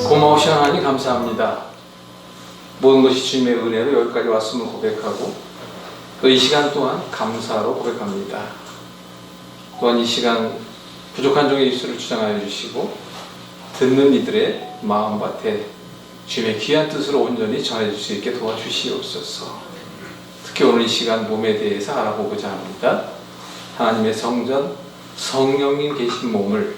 고마우신 하나님 감사합니다. 모든 것이 주님의 은혜로 여기까지 왔음을 고백하고 또 이 시간 또한 감사로 고백합니다. 또한 이 시간 부족한 종의 입술을 주장하여 주시고 듣는 이들의 마음밭에 주님의 귀한 뜻으로 온전히 전해줄 수 있게 도와주시옵소서. 특히 오늘 이 시간 몸에 대해서 알아보고자 합니다. 하나님의 성전, 성령님 계신 몸을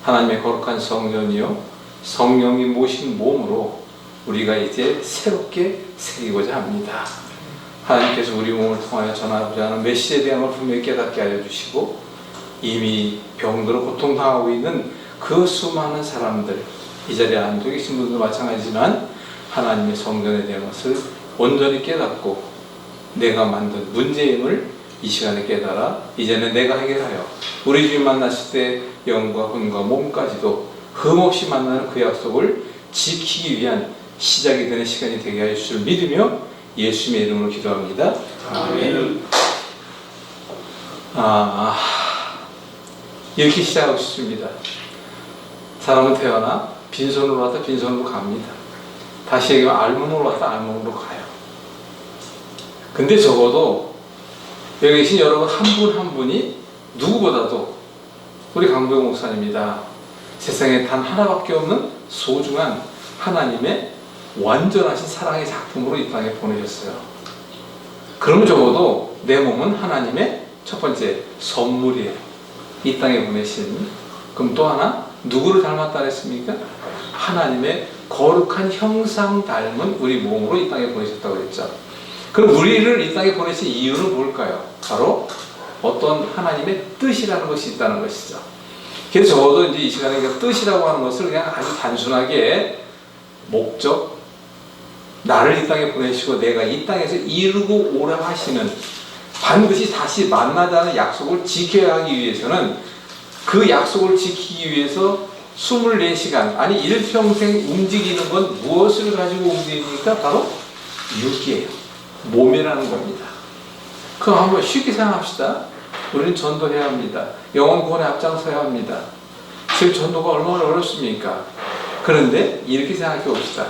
하나님의 거룩한 성전이요 성령이 모신 몸으로 우리가 이제 새롭게 새기고자 합니다. 하나님께서 우리 몸을 통하여 전하고자 하는 메시지에 대한 걸 분명히 깨닫게 하여 주시고 이미 병들어 고통당하고 있는 그 수많은 사람들, 이 자리에 앉아 계신 분들도 마찬가지지만 하나님의 성전에 대한 것을 온전히 깨닫고 내가 만든 문제임을 이 시간에 깨달아 이제는 내가 해결하여 우리 주님 만났을 때 영과 혼과 몸까지도 흠없이 만나는 그 약속을 지키기 위한 시작이 되는 시간이 되게 하여 주실 믿으며 예수님의 이름으로 기도합니다. 아멘. 이렇게 시작하고 싶습니다. 사람은 태어나 빈손으로 왔다 빈손으로 갑니다. 다시 얘기하면 알몸으로 왔다 알몸으로 가요. 근데 적어도 여기 계신 여러분 한 분 한 분이 누구보다도 우리 강병 목사님이다. 세상에 단 하나밖에 없는 소중한 하나님의 완전하신 사랑의 작품으로 이 땅에 보내셨어요. 그러면 적어도 내 몸은 하나님의 첫 번째 선물이에요. 이 땅에 보내신. 그럼 또 하나 누구를 닮았다 그랬습니까? 하나님의 거룩한 형상 닮은 우리 몸으로 이 땅에 보내셨다고 그랬죠. 그럼 우리를 이 땅에 보내신 이유는 뭘까요? 바로 어떤 하나님의 뜻이라는 것이 있다는 것이죠. 그래서 적어도 이제 이 시간에 뜻이라고 하는 것을 그냥 아주 단순하게 목적, 나를 이 땅에 보내시고 내가 이 땅에서 이루고 오라 하시는 반드시 다시 만나자는 약속을 지켜야 하기 위해서는 그 약속을 지키기 위해서 24시간 아니 일평생 움직이는 건 무엇을 가지고 움직입니까? 바로 육이에요. 몸이라는 겁니다. 그럼 한번 쉽게 생각합시다. 우리는 전도해야 합니다. 영혼 구원에 앞장서야 합니다. 지금 전도가 얼마나 어렵습니까? 그런데 이렇게 생각해 봅시다.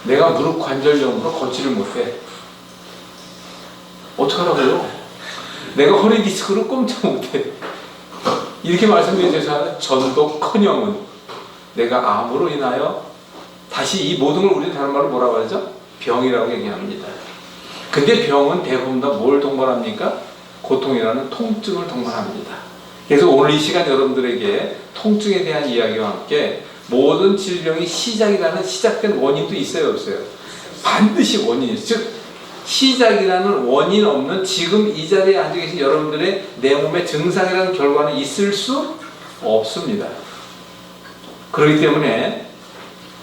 내가 무릎 관절염으로 걷지를 못해. 어떡하라고요? 내가 허리 디스크로 꼼짝 못해. 이렇게 말씀드리자면 전도커녕은 내가 암으로 인하여 다시 이 모든 걸 우리는 다른 말로 뭐라고 하죠? 병이라고 얘기합니다. 근데 병은 대부분 다 뭘 동반합니까? 고통이라는 통증을 동반합니다. 그래서 오늘 이 시간 여러분들에게 통증에 대한 이야기와 함께 모든 질병이 시작된 원인도 있어요, 없어요? 반드시 원인이 있어요. 즉 시작이라는 원인 없는 지금 이 자리에 앉아 계신 여러분들의 내 몸의 증상이라는 결과는 있을 수 없습니다. 그렇기 때문에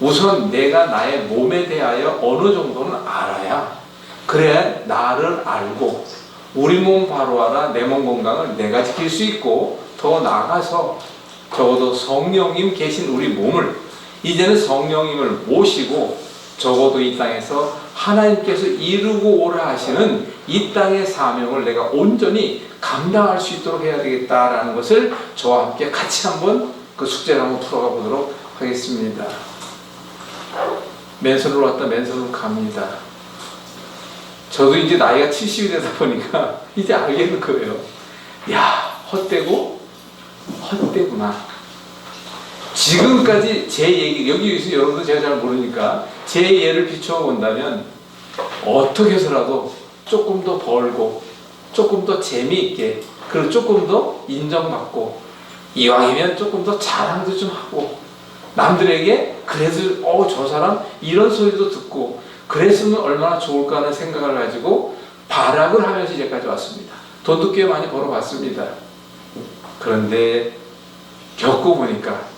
우선 내가 나의 몸에 대하여 어느 정도는 알아야 그래야 나를 알고 우리 몸 바로 알아 내 몸 건강을 내가 지킬 수 있고 더 나아가서 적어도 성령님 계신 우리 몸을 이제는 성령님을 모시고 적어도 이 땅에서 하나님께서 이루고 오라 하시는 이 땅의 사명을 내가 온전히 감당할 수 있도록 해야 되겠다라는 것을 저와 함께 같이 한번 그 숙제를 한번 풀어가 보도록 하겠습니다. 맨손으로 왔다 맨손으로 갑니다. 저도 이제 나이가 70이 되다 보니까 이제 알겠는 거예요. 야, 헛되구나. 지금까지 제 얘기, 여기서 여러분도 제가 잘 모르니까 제 예를 비추어 본다면 어떻게 해서라도 조금 더 벌고 조금 더 재미있게 그리고 조금 더 인정받고 이왕이면 조금 더 자랑도 좀 하고 남들에게 그래도 저 사람 이런 소리도 듣고 그랬으면 얼마나 좋을까 하는 생각을 가지고 발악을 하면서 이제까지 왔습니다. 돈도 꽤 많이 벌어봤습니다. 그런데 겪어보니까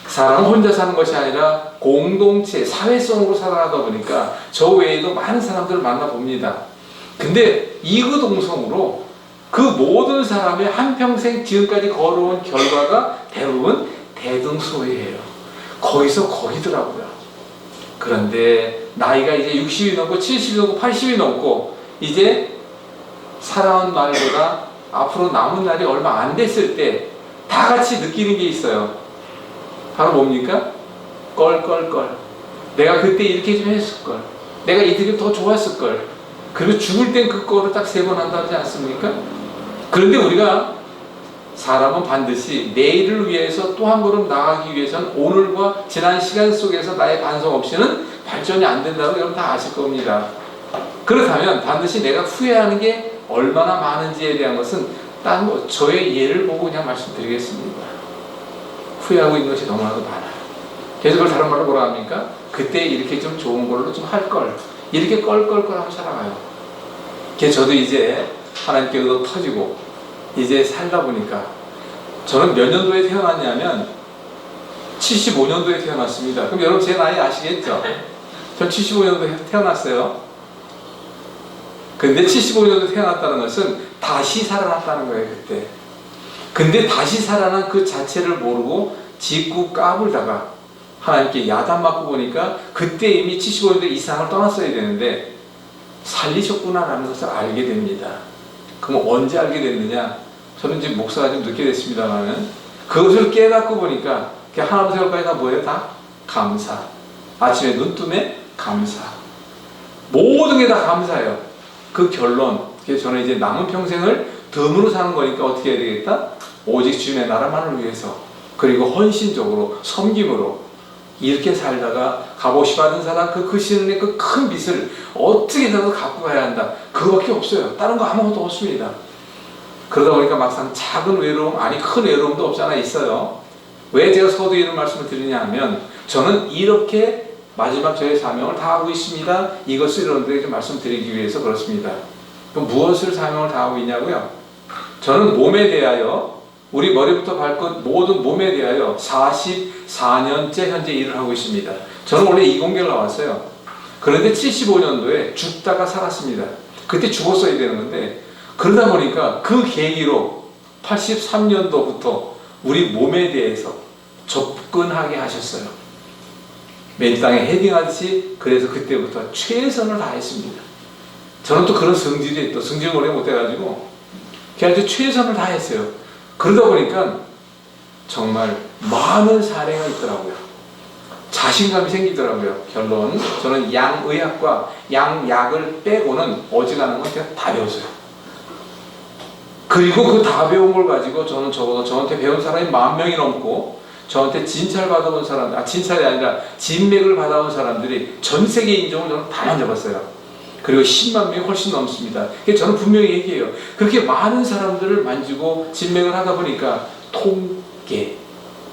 사람은 혼자 사는 것이 아니라 공동체, 사회성으로 살아가다 보니까 저 외에도 많은 사람들을 만나봅니다. 근데 이구동성으로 그 모든 사람의 한평생 지금까지 걸어온 결과가 대부분 대등소이예요. 거기서 거기더라고요. 그런데 나이가 이제 60이 넘고 70이 넘고 80이 넘고 이제 살아온 말보다 앞으로 남은 날이 얼마 안 됐을 때 다 같이 느끼는 게 있어요. 바로 뭡니까? 껄껄껄. 내가 그때 이렇게 좀 했을걸. 내가 이들이 더 좋았을걸. 그리고 죽을 땐 그 거를 딱 3번 한다 하지 않습니까? 그런데 우리가 사람은 반드시 내일을 위해서 또 한 걸음 나아가기 위해서는 오늘과 지난 시간 속에서 나의 반성 없이는 발전이 안 된다고 여러분 다 아실 겁니다. 그렇다면 반드시 내가 후회하는 게 얼마나 많은지에 대한 것은 딴 저의 예를 보고 그냥 말씀드리겠습니다. 후회하고 있는 것이 너무나도 많아요. 그래서 그걸 다른 말로 뭐라 합니까? 그때 이렇게 좀 좋은 걸로 좀 할 걸. 이렇게 껄껄껄하고 살아가요. 그래서 저도 이제 하나님께 의도 터지고 이제 살다 보니까 저는 몇 년도에 태어났냐면 75년도에 태어났습니다. 그럼 여러분 제 나이 아시겠죠? 전 75년도에 태어났어요. 근데 75년도에 태어났다는 것은 다시 살아났다는 거예요, 그때. 근데 다시 살아난 그 자체를 모르고 짓고 까불다가 하나님께 야단 맞고 보니까 그때 이미 75년도 이상을 떠났어야 되는데 살리셨구나라는 것을 알게 됩니다. 그럼 언제 알게 됐느냐? 저는 이제 목사가 좀 늦게 됐습니다만은 그것을 깨닫고 보니까 하나부터 열까지 다 뭐예요? 다 감사. 아침에 눈 뜨면 감사. 모든 게 다 감사예요. 그 결론. 그래서 저는 이제 남은 평생을 덤으로 사는 거니까 어떻게 해야 되겠다? 오직 주님의 나라만을 위해서 그리고 헌신적으로 섬김으로 이렇게 살다가 값없이 받은 사람 그 신은의 그 큰 빚을 어떻게든 갖고 가야 한다. 그거밖에 없어요. 다른 거 아무것도 없습니다. 그러다 보니까 막상 작은 외로움, 아니 큰 외로움도 없지 않아 있어요. 왜 제가 서두에 이런 말씀을 드리냐 하면 저는 이렇게 마지막 저의 사명을 다하고 있습니다. 이것을 여러분들에게 좀 말씀드리기 위해서 그렇습니다. 그럼 무엇을 사명을 다하고 있냐고요? 저는 몸에 대하여 우리 머리부터 발끝 모든 몸에 대하여 44년째 현재 일을 하고 있습니다. 저는 원래 이공계를 나왔어요. 그런데 75년도에 죽다가 살았습니다. 그때 죽었어야 되는 건데 그러다 보니까 그 계기로 83년도부터 우리 몸에 대해서 접근하게 하셨어요. 맨 땅에 헤딩하듯이. 그래서 그때부터 최선을 다했습니다. 저는 또 그런 성질이 또 성질을 오래 못해가지고 그냥 아주 최선을 다했어요. 그러다 보니까 정말 많은 사례가 있더라고요. 자신감이 생기더라고요. 결론 저는 양의학과 양약을 빼고는 어지간한 건 그냥 다 배웠어요. 그리고 그 다 배운 걸 가지고 저는 적어도 저한테 배운 사람이 10,000명이 넘고 저한테 진찰 받아온 사람, 진찰이 아니라 진맥을 받아온 사람들이 전 세계 인종을 저는 다 만져봤어요. 그리고 10만 명이 훨씬 넘습니다. 그래서 저는 분명히 얘기해요. 그렇게 많은 사람들을 만지고 진맥을 하다 보니까 통계,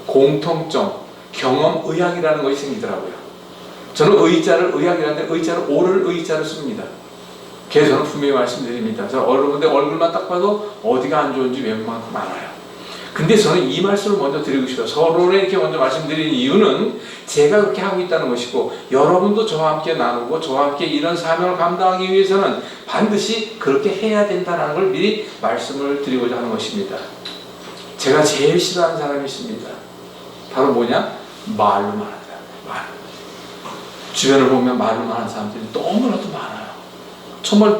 공통점, 경험, 의학이라는 것이 생기더라고요. 저는 의자를 의학이라는데 의자를 오를 의자를 씁니다. 그래서 저는 분명히 말씀드립니다. 저 여러분들 얼굴만 딱 봐도 어디가 안 좋은지 웬만큼 알아요. 근데 저는 이 말씀을 먼저 드리고 싶어요. 서로를 이렇게 먼저 말씀드리는 이유는 제가 그렇게 하고 있다는 것이고 여러분도 저와 함께 나누고 저와 함께 이런 사명을 감당하기 위해서는 반드시 그렇게 해야 된다는 걸 미리 말씀을 드리고자 하는 것입니다. 제가 제일 싫어하는 사람이 있습니다. 바로 뭐냐? 말로만 하는 사람. 말. 주변을 보면 말로만 하는 사람들이 너무나도 많아요. 정말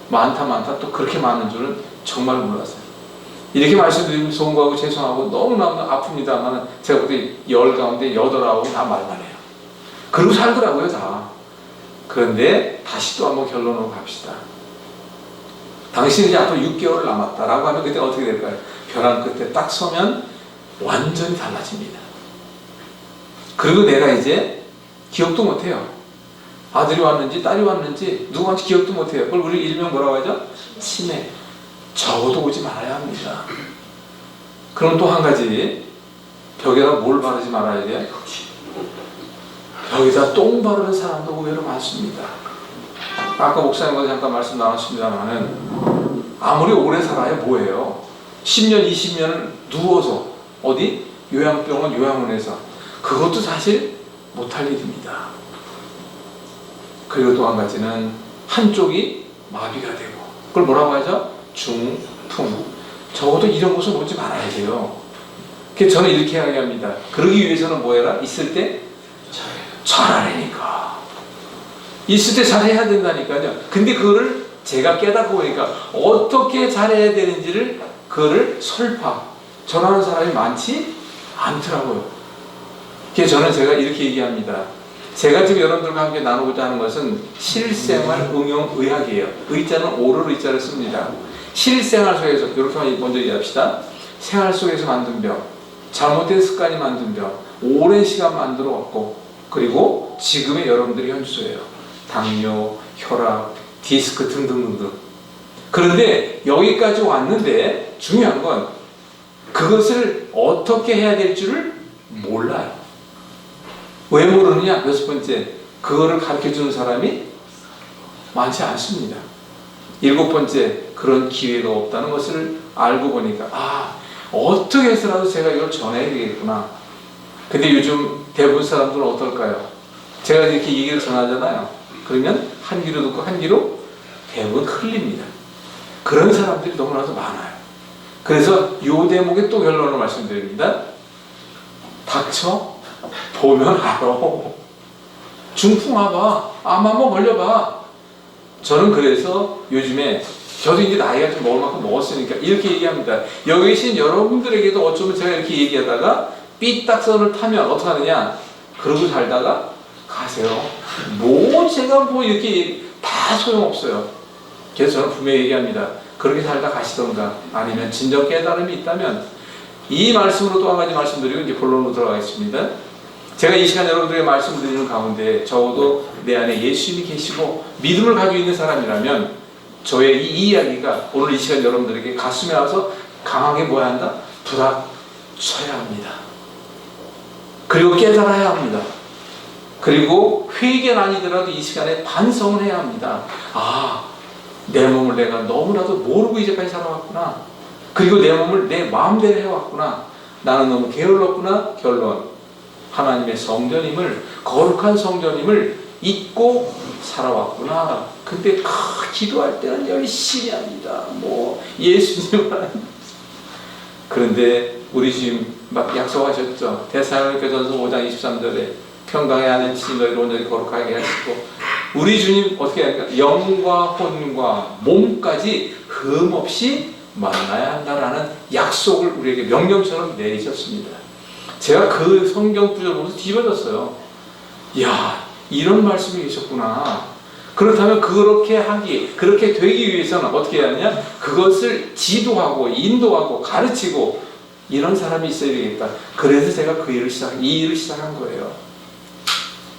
많다. 또 그렇게 많은 줄은 정말 몰랐어요. 이렇게 말씀드리면 송구하고 죄송하고 너무너무 아픕니다만 제가 그때 10 가운데 8, 9은 다 말만 해요. 그러고 살더라고요 다. 그런데 다시 또 한번 결론으로 갑시다. 당신이 이제 앞으로 6개월 남았다라고 하면 그때 어떻게 될까요? 벼랑 끝에 딱 서면 완전히 달라집니다. 그리고 내가 이제 기억도 못해요. 아들이 왔는지 딸이 왔는지 누구한테 기억도 못해요. 그걸 우리 일명 뭐라고 하죠? 치매. 적어도 오지 말아야 합니다. 그럼 또 한 가지, 벽에다 뭘 바르지 말아야 돼요? 벽에다 똥 바르는 사람도 의외로 많습니다. 아까 목사님과 잠깐 말씀 나눴습니다만은 아무리 오래 살아야 뭐예요? 10년, 20년을 누워서 어디? 요양병원, 요양원에서 그것도 사실 못할 일입니다. 그리고 또 한 가지는 한쪽이 마비가 되고 그걸 뭐라고 하죠? 중풍. 적어도 이런 곳은 오지 말아야 돼요. 그래서 저는 이렇게 이야기합니다. 그러기 위해서는 뭐 해라? 있을 때 잘하라니까. 있을 때 잘해야 된다니까요. 근데 그거를 제가 깨닫고 보니까 어떻게 잘해야 되는지를 그거를 전하는 사람이 많지 않더라고요. 그래서 저는 제가 이렇게 얘기합니다. 제가 지금 여러분들과 함께 나누고자 하는 것은 실생활 응용 의학이에요. 의자는 오를 의자를 씁니다. 실생활 속에서 이렇게 먼저 얘기합시다. 생활 속에서 만든 병, 잘못된 습관이 만든 병, 오랜 시간 만들어 왔고, 그리고 지금의 여러분들이 현주소예요. 당뇨, 혈압, 디스크 등등등등. 그런데 여기까지 왔는데 중요한 건 그것을 어떻게 해야 될 줄을 몰라요. 왜 모르느냐? 여섯 번째, 그거를 가르쳐주는 사람이 많지 않습니다. 일곱 번째, 그런 기회가 없다는 것을 알고 보니까 어떻게 해서라도 제가 이걸 전해야 되겠구나. 근데 요즘 대부분 사람들은 어떨까요? 제가 이렇게 얘기를 전하잖아요. 그러면 한 귀로 듣고 한 귀로 대부분 흘립니다. 그런 사람들이 너무나도 많아요. 그래서 이 대목에 또 결론을 말씀드립니다. 닥쳐 보면 알아. 중풍 와봐. 암 한번 걸려봐. 저는 그래서 요즘에 저도 이제 나이가 좀 먹을 만큼 먹었으니까 이렇게 얘기합니다. 여기 계신 여러분들에게도 어쩌면 제가 이렇게 얘기하다가 삐딱선을 타면 어떡하느냐? 그러고 살다가 가세요. 제가 이렇게 다 소용없어요. 그래서 저는 분명히 얘기합니다. 그렇게 살다 가시던가 아니면 진정 깨달음이 있다면 이 말씀으로 또 한 가지 말씀드리고 이제 본론으로 들어가겠습니다. 제가 이 시간 여러분들에게 말씀드리는 가운데 적어도 내 안에 예수님이 계시고 믿음을 가지고 있는 사람이라면 저의 이 이야기가 오늘 이 시간 여러분들에게 가슴에 와서 강하게 뭐야 한다? 부닥쳐야 합니다. 그리고 깨달아야 합니다. 그리고 회개는 아니더라도 이 시간에 반성을 해야 합니다. 내 몸을 내가 너무나도 모르고 이제까지 살아왔구나. 그리고 내 몸을 내 마음대로 해왔구나. 나는 너무 게을렀구나. 결론, 하나님의 성전임을, 거룩한 성전임을 잊고 살아왔구나. 근데 기도할 때는 열심히 합니다. 예수님을 그런데 우리 주님 막 약속하셨죠. 데살로니가전서 5장 23절에 평강의 안에 치신 너희를 온전히 거룩하게 하시고, 우리 주님 어떻게 할까? 영과 혼과 몸까지 흠없이 만나야 한다라는 약속을 우리에게 명령처럼 내리셨습니다. 제가 그 성경 구절을 보면서 뒤집어졌어요. 이런 말씀이 계셨구나. 그렇다면 그렇게 되기 위해서는 어떻게 해야 하느냐? 그것을 지도하고 인도하고 가르치고 이런 사람이 있어야 되겠다. 그래서 제가 이 일을 시작한 거예요.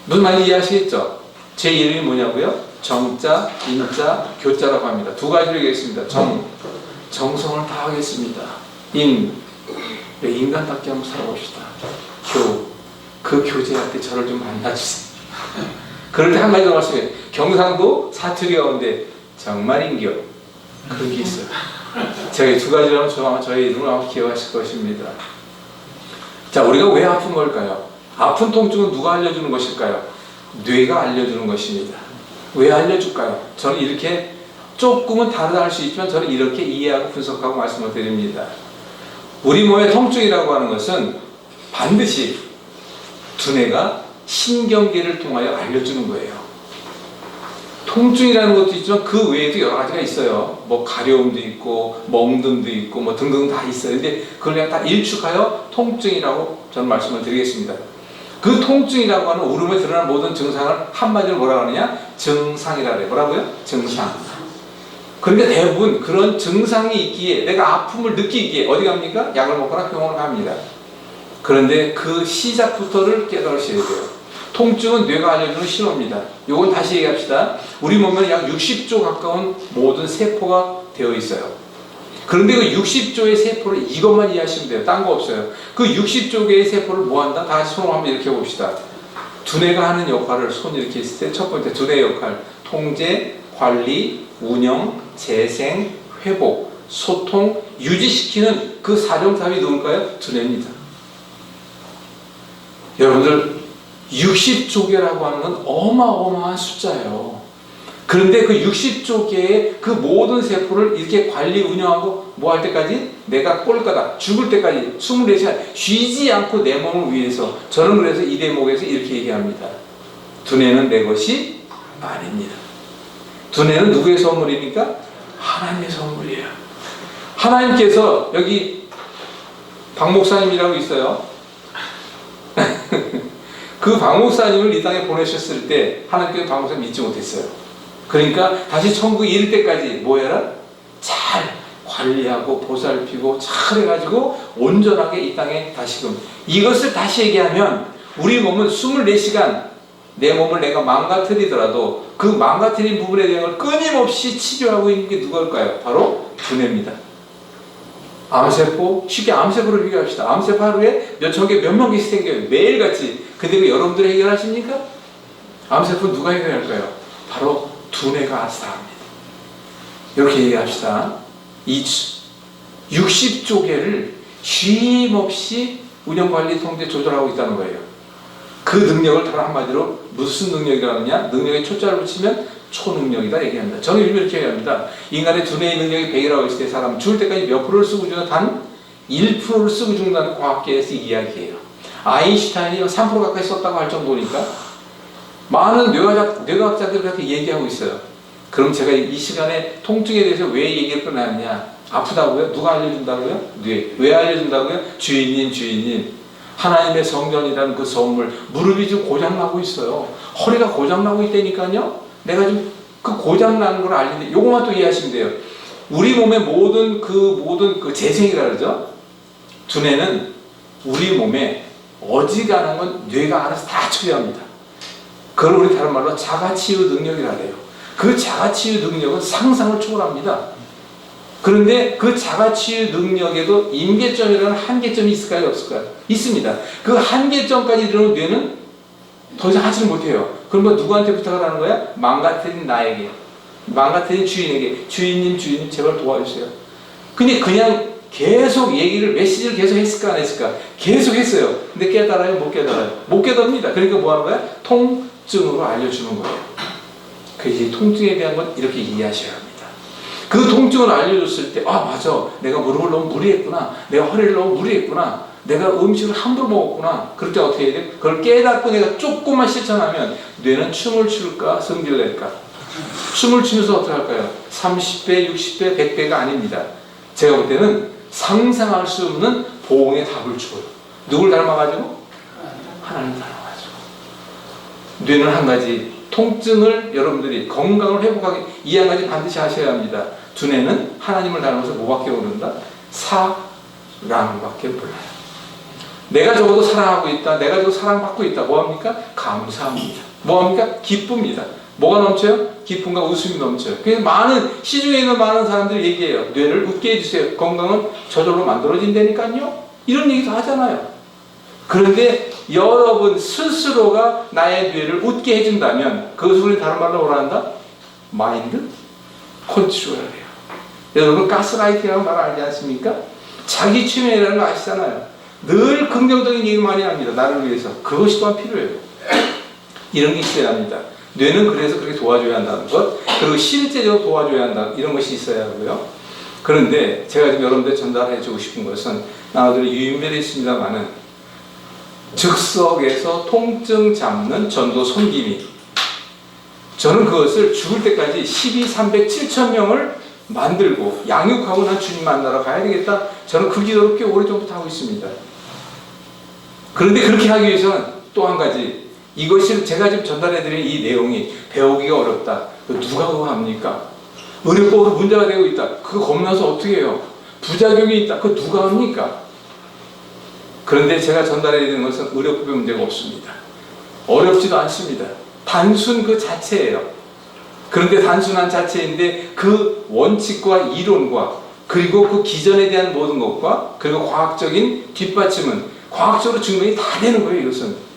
무슨 말인지 이해하시겠죠? 제 이름이 뭐냐고요? 정자, 인자, 교자라고 합니다. 두 가지로 얘기했습니다. 정성을 다하겠습니다. 인간답게 한번 살아봅시다. 그 교제할 때 저를 좀 만나주세요. 그럴 때 한 가지 더 말씀해요. 경상도 사투리 가운데 정말인겨, 그런 게 있어요. 제가 두 가지로 하면 저의 이름을 아마 기억하실 것입니다. 자, 우리가 왜 아픈 걸까요? 아픈 통증은 누가 알려주는 것일까요? 뇌가 알려주는 것입니다. 왜 알려줄까요? 저는 이렇게 조금은 다르다 할 수 있지만 저는 이렇게 이해하고 분석하고 말씀을 드립니다. 우리 몸의 통증이라고 하는 것은 반드시 두뇌가 신경계를 통하여 알려주는 거예요. 통증이라는 것도 있지만 그 외에도 여러 가지가 있어요. 가려움도 있고 멍듦도 있고 등등 다 있어요. 근데 그걸 그냥 다 일축하여 통증이라고 저는 말씀을 드리겠습니다. 그 통증이라고 하는 우리 몸에 드러나는 모든 증상을 한마디로 뭐라고 하느냐? 증상이라고 해요. 뭐라고요? 증상. 그런데 대부분 그런 증상이 있기에, 내가 아픔을 느끼기에 어디 갑니까? 약을 먹거나 병원을 갑니다. 그런데 그 시작부터를 깨달으셔야 돼요. 통증은 뇌가 알려주는 신호입니다. 이건 다시 얘기합시다. 우리 몸에는 약 60조 가까운 모든 세포가 되어 있어요. 그런데 그 60조의 세포를 이것만 이해하시면 돼요. 딴 거 없어요. 그 60조 개의 세포를 뭐 한다? 다 같이 손을 한번 이렇게 해봅시다. 두뇌가 하는 역할을 손 이렇게 했을 때 첫 번째 두뇌의 역할, 통제, 관리, 운영, 재생, 회복, 소통, 유지시키는 그 사정탑이 누굴까요? 두뇌입니다. 여러분들 60조 개라고 하는 건 어마어마한 숫자예요. 그런데 그 60조 개의 그 모든 세포를 이렇게 관리, 운영하고 뭐 할 때까지? 내가 꼴까다 죽을 때까지 24시간 쉬지 않고 내 몸을 위해서, 저는 그래서 이 대목에서 이렇게 얘기합니다. 두뇌는 내 것이 아닙니다. 두뇌는 누구의 선물입니까? 하나님의 선물이에요. 하나님께서 여기 박 목사님이라고 있어요. 그 박 목사님을 이 땅에 보내셨을 때 하나님께서 박 목사님 믿지 못했어요. 그러니까 다시 천국에 이를 때까지 뭐 해라? 잘 관리하고 보살피고 잘 해가지고 온전하게 이 땅에 다시금, 이것을 다시 얘기하면 우리 몸은 24시간 내 몸을 내가 망가뜨리더라도 그 망가뜨린 부분에 대한 걸 끊임없이 치료하고 있는 게 누굴까요? 바로 두뇌입니다. 암세포, 쉽게 암세포로 비교합시다. 암세포 하루에 몇천 개, 몇만 개씩 생겨요. 매일같이. 근데 그 여러분들이 해결하십니까? 암세포 누가 해결할까요? 바로 두뇌가 알아서 합니다. 이렇게 얘기합시다. 이 60조 개를 쉼없이 운영관리 통제 조절하고 있다는 거예요. 그 능력을 다른 한마디로 무슨 능력이라고 하느냐? 능력에 초자를 붙이면 초능력이다 얘기합니다. 저는 이렇게 얘기합니다. 인간의 두뇌의 능력이 100이라고 했을 때 사람은 죽을 때까지 몇 프로를 쓰고 죽는, 단 1%를 쓰고 죽는다는 과학계에서 이야기해요. 아인슈타인이 3% 가까이 썼다고 할 정도니까 많은 뇌과학자들이 그렇게 얘기하고 있어요. 그럼 제가 이 시간에 통증에 대해서 왜 얘기를 꺼내느냐? 아프다고요? 누가 알려준다고요? 뇌. 왜 알려준다고요? 주인님. 하나님의 성전이라는 그 선물, 무릎이 지금 고장나고 있어요. 허리가 고장나고 있다니까요. 내가 좀 그 고장나는 걸 알리는데 요것만 또 이해하시면 돼요. 우리 몸의 모든 그 재생이라 그러죠. 두뇌는 우리 몸에 어지간한 건 뇌가 알아서 다 처리합니다. 그걸 우리 다른 말로 자가치유 능력이라 해요. 그 자가치유 능력은 상상을 초월합니다. 그런데 그 자가치유 능력에도 임계점이라는 한계점이 있을까요? 없을까요? 있습니다. 그 한계점까지 이르는 뇌는 더 이상 하지를 못해요. 그러면 누구한테 부탁을 하는 거야? 망가뜨린 나에게, 망가뜨린 주인에게, 주인님 제발 도와주세요. 근데 그냥 계속 얘기를, 메시지를 계속 했을까 안 했을까? 계속 했어요. 근데 깨달아요? 못 깨달아요? 못 깨닫습니다. 그러니까 뭐 하는 거야? 통증으로 알려주는 거예요. 그래서 이 통증에 대한 건 이렇게 이해하셔야 합니다. 그 통증을 알려줬을 때, 아 맞아, 내가 무릎을 너무 무리했구나, 내가 허리를 너무 무리했구나, 내가 음식을 함부로 먹었구나. 그럴 때 어떻게 해야 돼? 그걸 깨닫고 내가 조금만 실천하면 뇌는 춤을 출까 성질을 낼까? 춤을 추면서 어떻게 할까요? 30배, 60배, 100배가 아닙니다. 제가 볼 때는 상상할 수 없는 보응의 답을 줘요. 누굴 닮아가지고? 하나님 닮아가지고. 뇌는 한 가지, 통증을 여러분들이 건강을 회복하게 이 한 가지 반드시 하셔야 합니다. 두뇌는 하나님을 닮아서 뭐밖에 모른다? 사랑밖에 몰라요. 내가 적어도 사랑하고 있다, 내가 적어도 사랑받고 있다. 뭐합니까? 감사합니다. 뭐합니까? 기쁩니다. 뭐가 넘쳐요? 기쁨과 웃음이 넘쳐요. 그래서 시중에 있는 많은 사람들이 얘기해요. 뇌를 웃게 해주세요. 건강은 저절로 만들어진다니까요. 이런 얘기도 하잖아요. 그런데 여러분 스스로가 나의 뇌를 웃게 해준다면 그것을 우리 다른 말로 뭐라 한다? 마인드 컨트롤이에요. 여러분 가스라이팅이라는 말 알지 않습니까? 자기 최면이라는 거 아시잖아요. 늘 긍정적인 얘기를 많이 합니다. 나를 위해서. 그것이 또한 필요해요. 이런 게 있어야 합니다. 뇌는 그래서 그렇게 도와줘야 한다는 것, 그리고 실제적으로 도와줘야 한다, 이런 것이 있어야 하고요. 그런데 제가 지금 여러분들 전달해 주고 싶은 것은 나도 유인별이 있습니다만은 즉석에서 통증 잡는 전도 손기미, 저는 그것을 죽을 때까지 12,300, 7,000명을 만들고 양육하고 난 주님 만나러 가야 되겠다. 저는 그 기도를 꽤 오래전부터 하고 있습니다. 그런데 그렇게 하기 위해서는 또 한 가지, 이것이 제가 지금 전달해드린 이 내용이 배우기가 어렵다. 누가 그거 합니까? 의료법으로 문제가 되고 있다. 그거 겁나서 어떻게 해요? 부작용이 있다. 그거 누가 합니까? 그런데 제가 전달해드리는 것은 의료법의 문제가 없습니다. 어렵지도 않습니다. 단순 그 자체예요. 그런데 단순한 자체인데 그 원칙과 이론과 그리고 그 기전에 대한 모든 것과 그리고 과학적인 뒷받침은 과학적으로 증명이 다 되는 거예요. 이것은.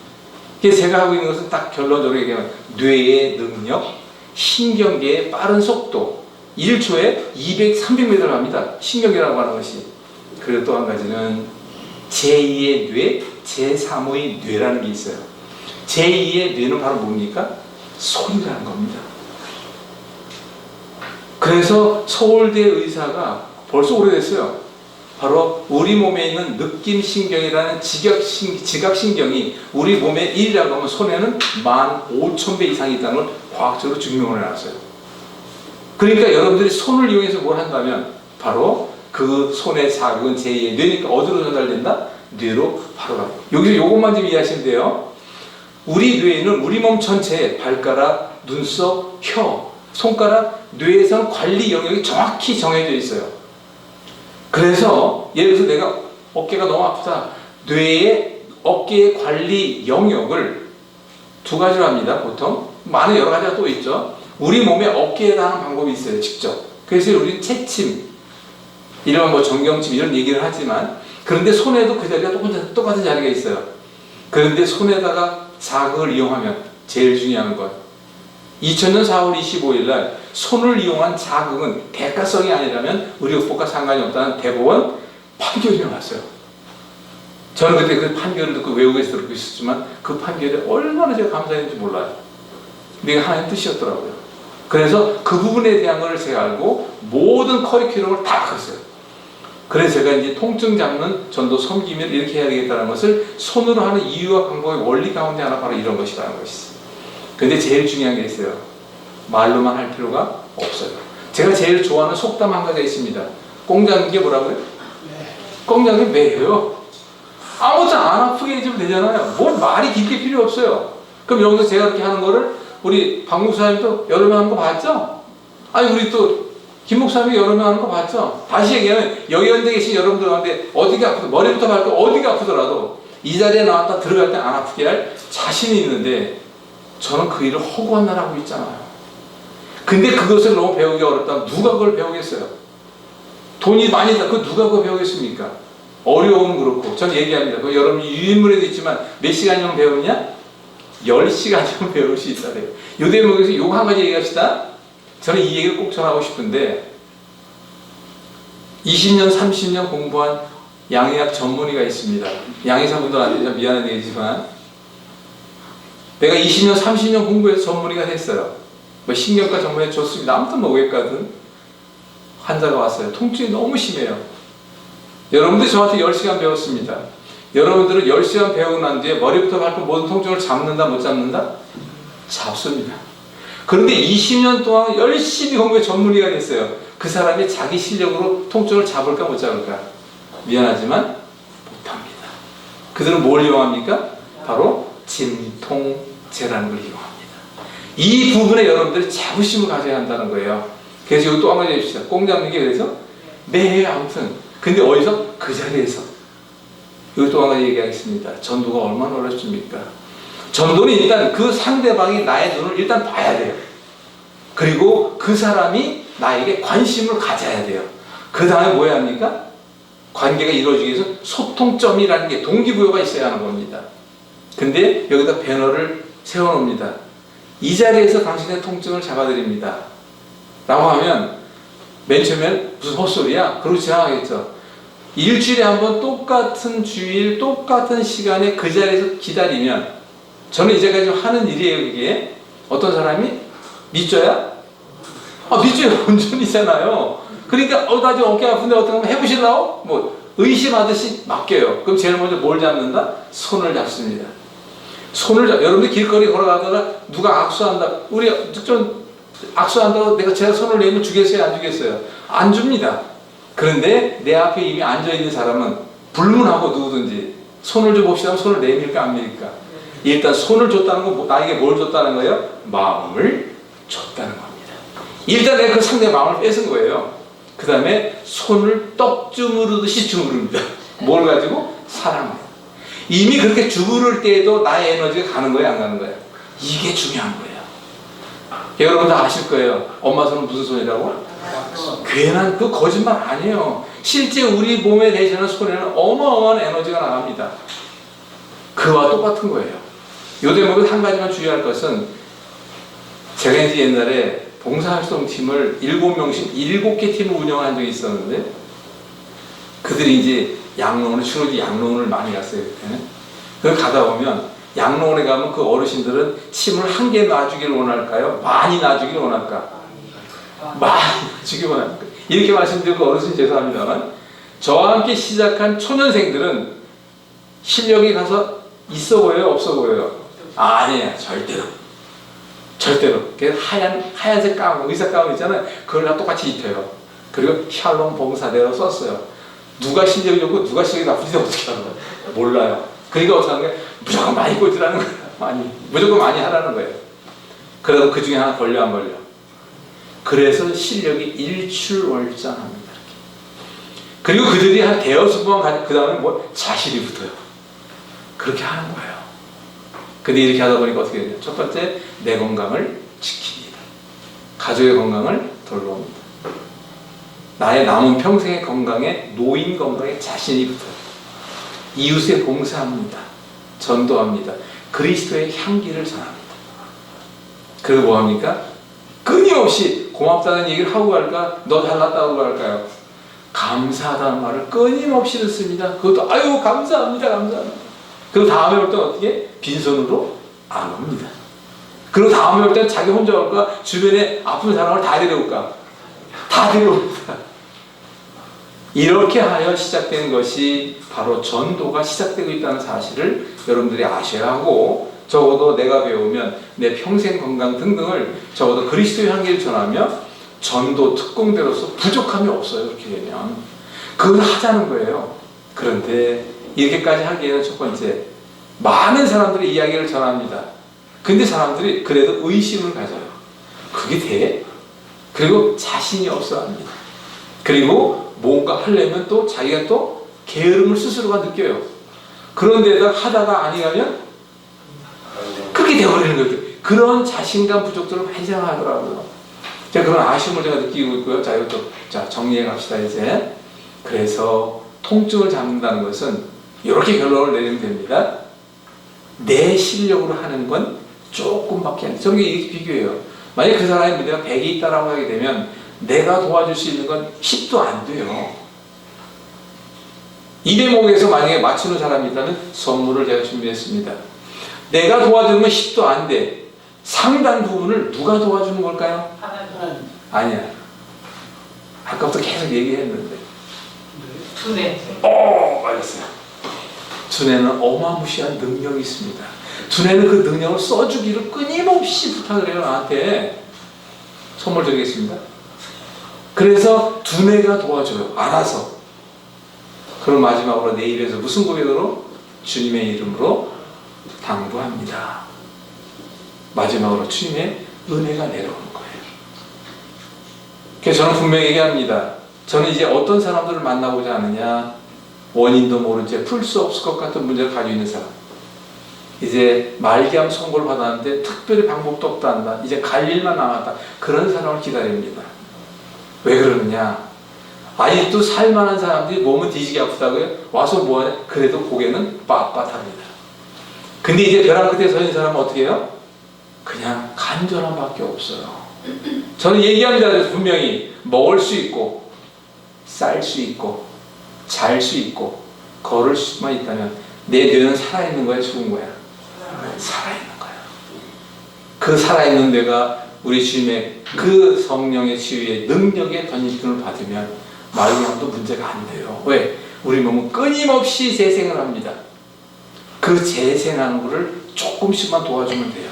그래서 제가 하고 있는 것은 딱 결론적으로 얘기하면 뇌의 능력, 신경계의 빠른 속도, 1초에 200, 300m를 합니다. 신경계라고 하는 것이. 그리고 또 한 가지는 제2의 뇌, 제3의 뇌라는 게 있어요. 제2의 뇌는 바로 뭡니까? 소리라는 겁니다. 그래서 서울대 의사가 벌써 오래됐어요. 바로 우리 몸에 있는 느낌신경이라는 지각신경이 우리 몸의 1이라고 하면 손에는 15,000배 이상이 있다는 걸 과학적으로 증명을 해놨어요. 그러니까 여러분들이 손을 이용해서 뭘 한다면 바로 그 손의 자극은 제2의 뇌니까 어디로 전달된다? 뇌로 바로 가요. 여기서 이것만 좀 이해하시면 돼요. 우리 뇌는 우리 몸 전체에 발가락, 눈썹, 혀, 손가락, 뇌에서는 관리 영역이 정확히 정해져 있어요. 그래서 예를 들어서 내가 어깨가 너무 아프다. 뇌의 어깨의 관리 영역을 두 가지로 합니다. 보통 많은 여러 가지가 또 있죠. 우리 몸에 어깨에다 하는 방법이 있어요. 직접. 그래서 우리는 채침, 이런 뭐 정경침 이런 얘기를 하지만 그런데 손에도 그 자리가 똑같은 자리가 있어요. 그런데 손에다가 자극을 이용하면 제일 중요한 건 2000년 4월 25일 날 손을 이용한 자극은 대가성이 아니라면 의료법과 상관이 없다는 대법원 판결이 나왔어요. 저는 그때 그 판결을 듣고 외국에서 듣고 있었지만 그 판결에 얼마나 제가 감사했는지 몰라요. 근데 하나님 뜻이었더라고요. 그래서 그 부분에 대한 걸 제가 알고 모든 커리큘럼을 다 바꿨어요. 그래서 제가 이제 통증 잡는 전도 섬기면 이렇게 해야 되겠다는 것을 손으로 하는 이유와 방법의 원리 가운데 하나 바로 이런 것이라는 것이죠. 근데 제일 중요한 게 있어요. 말로만 할 필요가 없어요. 제가 제일 좋아하는 속담 한 가지가 있습니다. 꽁 잡는 게 뭐라고요? 꽁 잡는 게 매예요. 아무튼 안 아프게 해주면 되잖아요. 뭘 말이 깊게 필요 없어요. 그럼 여기서 제가 이렇게 하는 거를 우리 박 목사님도 여러 명 하는 거 봤죠? 아니 우리 또 김 목사님이 여러 명 하는 거 봤죠? 다시 얘기하면 여기 현재 계신 여러분들 가운데 어디가 아프든 머리부터 발끝 어디가 아프더라도 이 자리에 나왔다 들어갈 때 안 아프게 할 자신이 있는데 저는 그 일을 허구한 날 하고 있잖아요. 근데 그것을 너무 배우기 어렵다면 누가 그걸 배우겠어요? 돈이 많이 다 그 누가 그걸 배우겠습니까? 어려움은 그렇고 전 얘기합니다. 그 여러분이 유인물에도 있지만 몇 시간이면 배우느냐? 10시간이면 배울 수 있다 그래요. 요 대목에서 요거 한 가지 얘기합시다. 저는 이 얘기를 꼭 전하고 싶은데 20년 30년 공부한 양의학 전문의가 있습니다. 양의사분들한테 좀 미안한 얘기지만 내가 20년 30년 공부해서 전문의가 됐어요. 뭐 신경과 전문의 좋습니다. 아무튼 뭐겠거든. 환자가 왔어요. 통증이 너무 심해요. 여러분들이 저한테 10시간 배웠습니다. 여러분들은 10시간 배우고 난 뒤에 머리부터 발끝 모든 통증을 잡는다 못 잡는다? 잡습니다. 그런데 20년 동안 열심히 공부해 전문의가 됐어요. 그 사람이 자기 실력으로 통증을 잡을까 못 잡을까? 미안하지만 못합니다. 그들은 뭘 이용합니까? 바로 진통제라는 걸 이용합니다. 이 부분에 여러분들이 자부심을 가져야 한다는 거예요. 그래서 이거 또 한 가지 해줍시다. 꽁 잡는 게 그래서 네 아무튼 근데 어디서? 그 자리에서. 이거 또 한 가지 얘기하겠습니다. 전도가 얼마나 어렵습니까? 전도는 일단 그 상대방이 나의 눈을 일단 봐야 돼요. 그리고 그 사람이 나에게 관심을 가져야 돼요. 그 다음에 뭐 해야 합니까? 관계가 이루어지기 위해서 소통점이라는 게 동기부여가 있어야 하는 겁니다. 근데 여기다 배너를 세워놓습니다. 이 자리에서 당신의 통증을 잡아드립니다. 라고 하면 맨 처음엔 무슨 헛소리야? 그러고 지나가겠죠. 일주일에 한 번 똑같은 주일 똑같은 시간에 그 자리에서 기다리면 저는 이제까지 하는 일이에요. 이게 어떤 사람이 밑줘야? 밑줘야 온전이잖아요. 그러니까 나 지금 어깨 아픈데 어떻게 하면 해보실라고? 뭐 의심하듯이 맡겨요. 그럼 제일 먼저 뭘 잡는다? 손을 잡습니다. 여러분들 길거리 걸어가다가 누가 악수한다. 우리 좀 악수한다고 제가 손을 내면 주겠어요? 안 주겠어요? 안 줍니다. 그런데 내 앞에 이미 앉아있는 사람은 불문하고 누구든지 손을 좀 봅시다 하면 손을 내밀까 안 밀까? 일단 손을 줬다는 건 나에게 뭘 줬다는 거예요? 마음을 줬다는 겁니다. 일단 내가 그 상대의 마음을 뺏은 거예요. 그 다음에 손을 떡 주무르듯이 주무릅니다. 뭘 가지고? 사랑을. 이미 그렇게 주무를 때에도 나의 에너지가 가는 거예요? 안 가는 거예요? 이게 중요한 거예요. 여러분 다 아실 거예요. 엄마 손은 무슨 손이라고? 괜한 그 거짓말 아니에요. 실제 우리 몸에 대시하는 손에는 어마어마한 에너지가 나갑니다. 그와 똑같은 거예요. 요 대목에 한 가지만 주의할 것은 제가 이제 옛날에 봉사활동팀을 7개 팀을 운영한 적이 있었는데 그들이 이제 양로원에 주로 양로원을 많이 갔어요. 그때는. 그걸 가다 보면 양로원에 가면 그 어르신들은 침을 한 개 놔주기를 원할까요? 많이 놔주기를 원할까? 많이 놔주기를 원할까? 이렇게 말씀드리고 어르신 죄송합니다만 저와 함께 시작한 초년생들은 실력이 가서 있어 보여요? 없어 보여요? 아니에요. 절대로. 절대로. 그래서 하얀색 가운, 의사 가운 있잖아요. 그걸랑 똑같이 입혀요. 그리고 샬롬 봉사대로 썼어요. 누가 실력이 좋고 누가 실력이 나쁜지 어떻게 하는 거예요? 몰라요. 그러니까 어떻게 하는 거예요? 무조건 많이 꽂으라는 거예요. 무조건 많이 하라는 거예요. 그래도 그 중에 하나 걸려 안 걸려. 그래서 실력이 일출월장합니다. 그리고 그들이 한 대여섯 번 가지고 그 다음에 뭐 자실이 붙어요. 그렇게 하는 거예요. 근데 이렇게 하다 보니까 어떻게 되냐? 첫 번째, 내 건강을 지킵니다. 가족의 건강을 돌봅니다. 나의 남은 평생의 건강에, 노인 건강에 자신이 붙어요. 이웃에 봉사합니다. 전도합니다. 그리스도의 향기를 전합니다. 그리고 뭐합니까? 끊임없이 고맙다는 얘기를 하고 갈까? 너 잘났다고 할까요? 감사하다는 말을 끊임없이 듣습니다. 그것도 아유 감사합니다. 감사합니다. 그리고 다음에 올 때는 어떻게? 빈손으로 안 옵니다. 그리고 다음에 올 때는 자기 혼자 올까? 주변에 아픈 사람을 다 데려올까? 다 데려옵니다. 이렇게 하여 시작된 것이 바로 전도가 시작되고 있다는 사실을 여러분들이 아셔야 하고, 적어도 내가 배우면 내 평생 건강 등등을 적어도 그리스도의 향기를 전하며 전도 특공대로서 부족함이 없어요. 그렇게 되면 그걸 하자는 거예요. 그런데 이렇게까지 하기에는 첫 번째, 많은 사람들이 이야기를 전합니다. 근데 사람들이 그래도 의심을 가져요. 그게 돼? 그리고 자신이 없어 합니다. 그리고 뭔가 하려면 또 자기가 또 게으름을 스스로가 느껴요. 그런데다 하다가 아니하면 그렇게 되어버리는 거죠. 그런 자신감 부족들을 발생하더라고요. 제가 그런 아쉬움을 제가 느끼고 있고요. 자, 이것도 정리해 갑시다, 이제. 그래서 통증을 잡는다는 것은 이렇게 결론을 내리면 됩니다. 내 실력으로 하는 건 조금밖에 안 돼요. 저는 이렇게 비교해요. 만약에 그 사람의 문제가 100이 있다라고 하게 되면 내가 도와줄 수 있는 건 10도 안 돼요. 이 대목에서 만약에 맞추는 사람이 있다면 선물을 제가 준비했습니다. 내가 도와주는 건 10도 안 돼. 상당 부분을 누가 도와주는 걸까요? 아니야. 아까부터 계속 얘기했는데. 두뇌. 맞았어요. 두뇌는 어마무시한 능력이 있습니다. 두뇌는 그 능력을 써주기를 끊임없이 부탁을 해요, 나한테. 선물 드리겠습니다. 그래서 두뇌가 도와줘요. 알아서. 그럼 마지막으로 내 입에서 무슨 고백으로? 주님의 이름으로 당부합니다. 마지막으로 주님의 은혜가 내려오는 거예요. 그래서 저는 분명히 얘기합니다. 저는 이제 어떤 사람들을 만나고자 하느냐, 원인도 모른 채 풀 수 없을 것 같은 문제를 가지고 있는 사람, 이제 말기암 선고를 받았는데 특별히 방법도 없다 한다, 이제 갈 일만 남았다, 그런 사람을 기다립니다. 왜 그러느냐? 아직도 살만한 사람들이 몸은 뒤지게 아프다고요? 와서 뭐하냐? 그래도 고개는 빳빳합니다. 근데 이제 벼랑 끝에 서 있는 사람은 어떻게 해요? 그냥 간절함밖에 없어요. 저는 얘기합니다. 분명히 먹을 수 있고 쌀 수 있고 잘 수 있고 걸을 수만 있다면 내 뇌는 살아있는 거야, 죽은 거야? 살아있는 거야. 그 살아있는 뇌가 우리 주님의 그 성령의 치유의 능력의 전입증을 받으면 말기암도 문제가 안 돼요. 왜? 우리 몸은 끊임없이 재생을 합니다. 그 재생하는 거를 조금씩만 도와주면 돼요.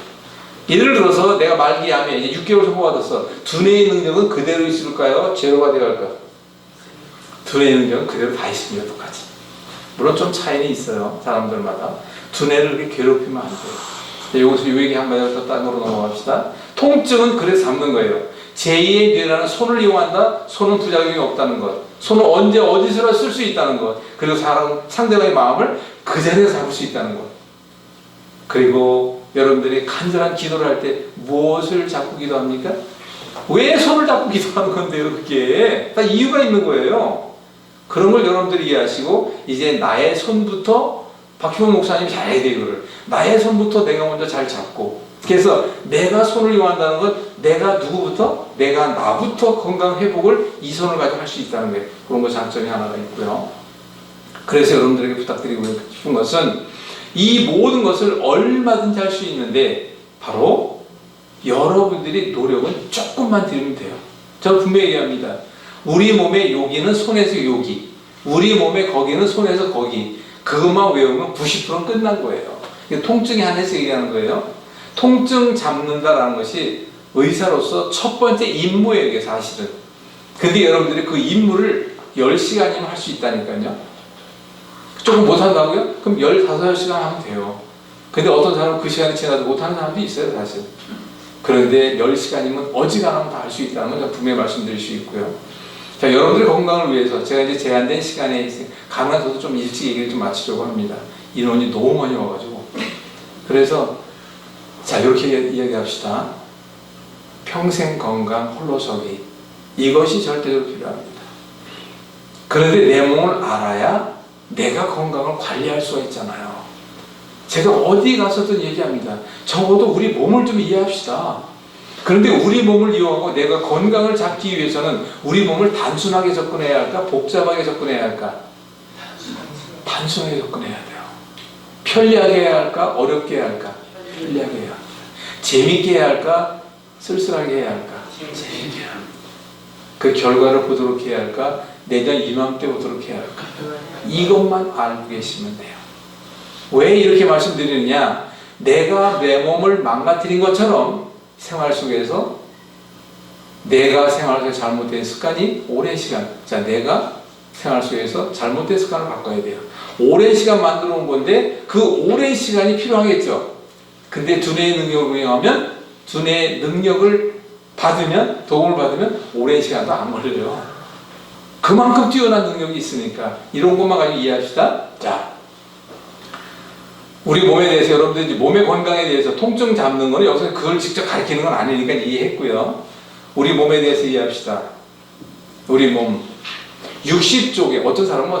예를 들어서 내가 말기암에 이제 6개월 선고받았어. 두뇌의 능력은 그대로 있을까요? 제로가 되어갈까요? 두뇌의 능력은 그대로 다 있습니다. 똑같이. 물론 좀 차이는 있어요. 사람들마다. 두뇌를 그렇게 괴롭히면 안 돼요. 여기서 이 얘기 한마디 더 딴으로 넘어갑시다. 통증은 그래서 잡는 거예요. 제2의 뇌라는 손을 이용한다? 손은 부작용이 없다는 것. 손을 언제 어디서나 쓸 수 있다는 것. 그리고 상대방의 마음을 그 자리에서 잡을 수 있다는 것. 그리고 여러분들이 간절한 기도를 할 때 무엇을 잡고 기도합니까? 왜 손을 잡고 기도하는 건데요? 그게 다 이유가 있는 거예요. 그런 걸 여러분들이 이해하시고, 이제 나의 손부터, 박희봉 목사님 잘해야 돼, 이거를. 나의 손부터 내가 먼저 잘 잡고, 그래서 내가 손을 이용한다는 건 내가 누구부터? 내가 나부터 건강 회복을 이 손을 가지고 할 수 있다는 거예요. 그런 거 장점이 하나가 있고요. 그래서 여러분들에게 부탁드리고 싶은 것은 이 모든 것을 얼마든지 할 수 있는데 바로 여러분들이 노력은 조금만 들이면 돼요. 저는 분명히 얘기합니다. 우리 몸의 여기는 손에서 여기, 우리 몸의 거기는 손에서 거기, 그것만 외우면 90%는 끝난 거예요. 통증에 한해서 얘기하는 거예요. 통증 잡는다라는 것이 의사로서 첫 번째 임무예요, 이게 사실은. 근데 여러분들이 그 임무를 10시간이면 할 수 있다니까요. 조금 못한다고요? 그럼 15시간 하면 돼요. 근데 어떤 사람은 그 시간이 지나도 못하는 사람도 있어요, 사실. 그런데 10시간이면 어지간하면 다 할 수 있다는 건 분명히 말씀드릴 수 있고요. 자, 여러분들의 건강을 위해서 제가 이제 제한된 시간에 가능한 저도 좀 일찍 얘기를 좀 마치려고 합니다. 인원이 너무 많이 와가지고. 그래서 자, 이렇게 이야기합시다. 평생 건강 홀로서기. 이것이 절대적으로 필요합니다. 그런데 내 몸을 알아야 내가 건강을 관리할 수가 있잖아요. 제가 어디 가서든 얘기합니다. 적어도 우리 몸을 좀 이해합시다. 그런데 우리 몸을 이용하고 내가 건강을 잡기 위해서는 우리 몸을 단순하게 접근해야 할까? 복잡하게 접근해야 할까? 단순하게 접근해야 돼요. 편리하게 해야 할까? 어렵게 해야 할까? 편리하게 해야 할까? 재밌게 해야 할까? 쓸쓸하게 해야 할까? 재밌게 해야 할까? 그 결과를 보도록 해야 할까? 내년 이맘때 보도록 해야 할까? 이것만 알고 계시면 돼요. 왜 이렇게 말씀드리느냐? 내가 내 몸을 망가뜨린 것처럼 생활 속에서 내가 생활 속에 잘못된 습관이 오랜 시간, 자, 내가 생활 속에서 잘못된 습관을 바꿔야 돼요. 오랜 시간 만들어 온 건데 그 오랜 시간이 필요하겠죠. 근데 두뇌의 능력을 이용하면, 두뇌의 능력을 받으면, 도움을 받으면 오랜 시간도 안 걸려요. 그만큼 뛰어난 능력이 있으니까 이런 것만 가지고 이해합시다. 자, 우리 몸에 대해서 여러분들 이제 몸의 건강에 대해서 통증 잡는 거는 여기서 그걸 직접 가르치는 건 아니니까 이해했고요. 우리 몸에 대해서 이해합시다. 우리 몸 60쪽에 어떤 사람은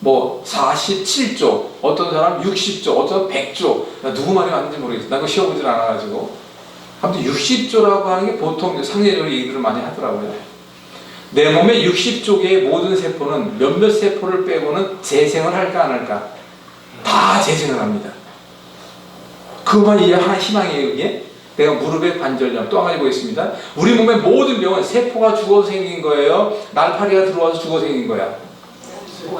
47쪽, 어떤 사람은 60쪽, 어떤 사람은 100쪽. 나 누구 말이 맞는지 모르겠어. 나 그거 시험보질 않아가지고. 아무튼 60조라고 하는 게 보통 상대적으로 얘기를 많이 하더라고요. 내 몸의 60쪽의 모든 세포는 몇몇 세포를 빼고는 재생을 할까 안 할까? 다 재생을 합니다. 그것만 이해 하나 희망이에요, 이게. 내가 무릎에 관절염, 또 한 가지 보겠습니다. 우리 몸의 모든 병은 세포가 죽어서 생긴 거예요? 날파리가 들어와서 죽어서 생긴 거야?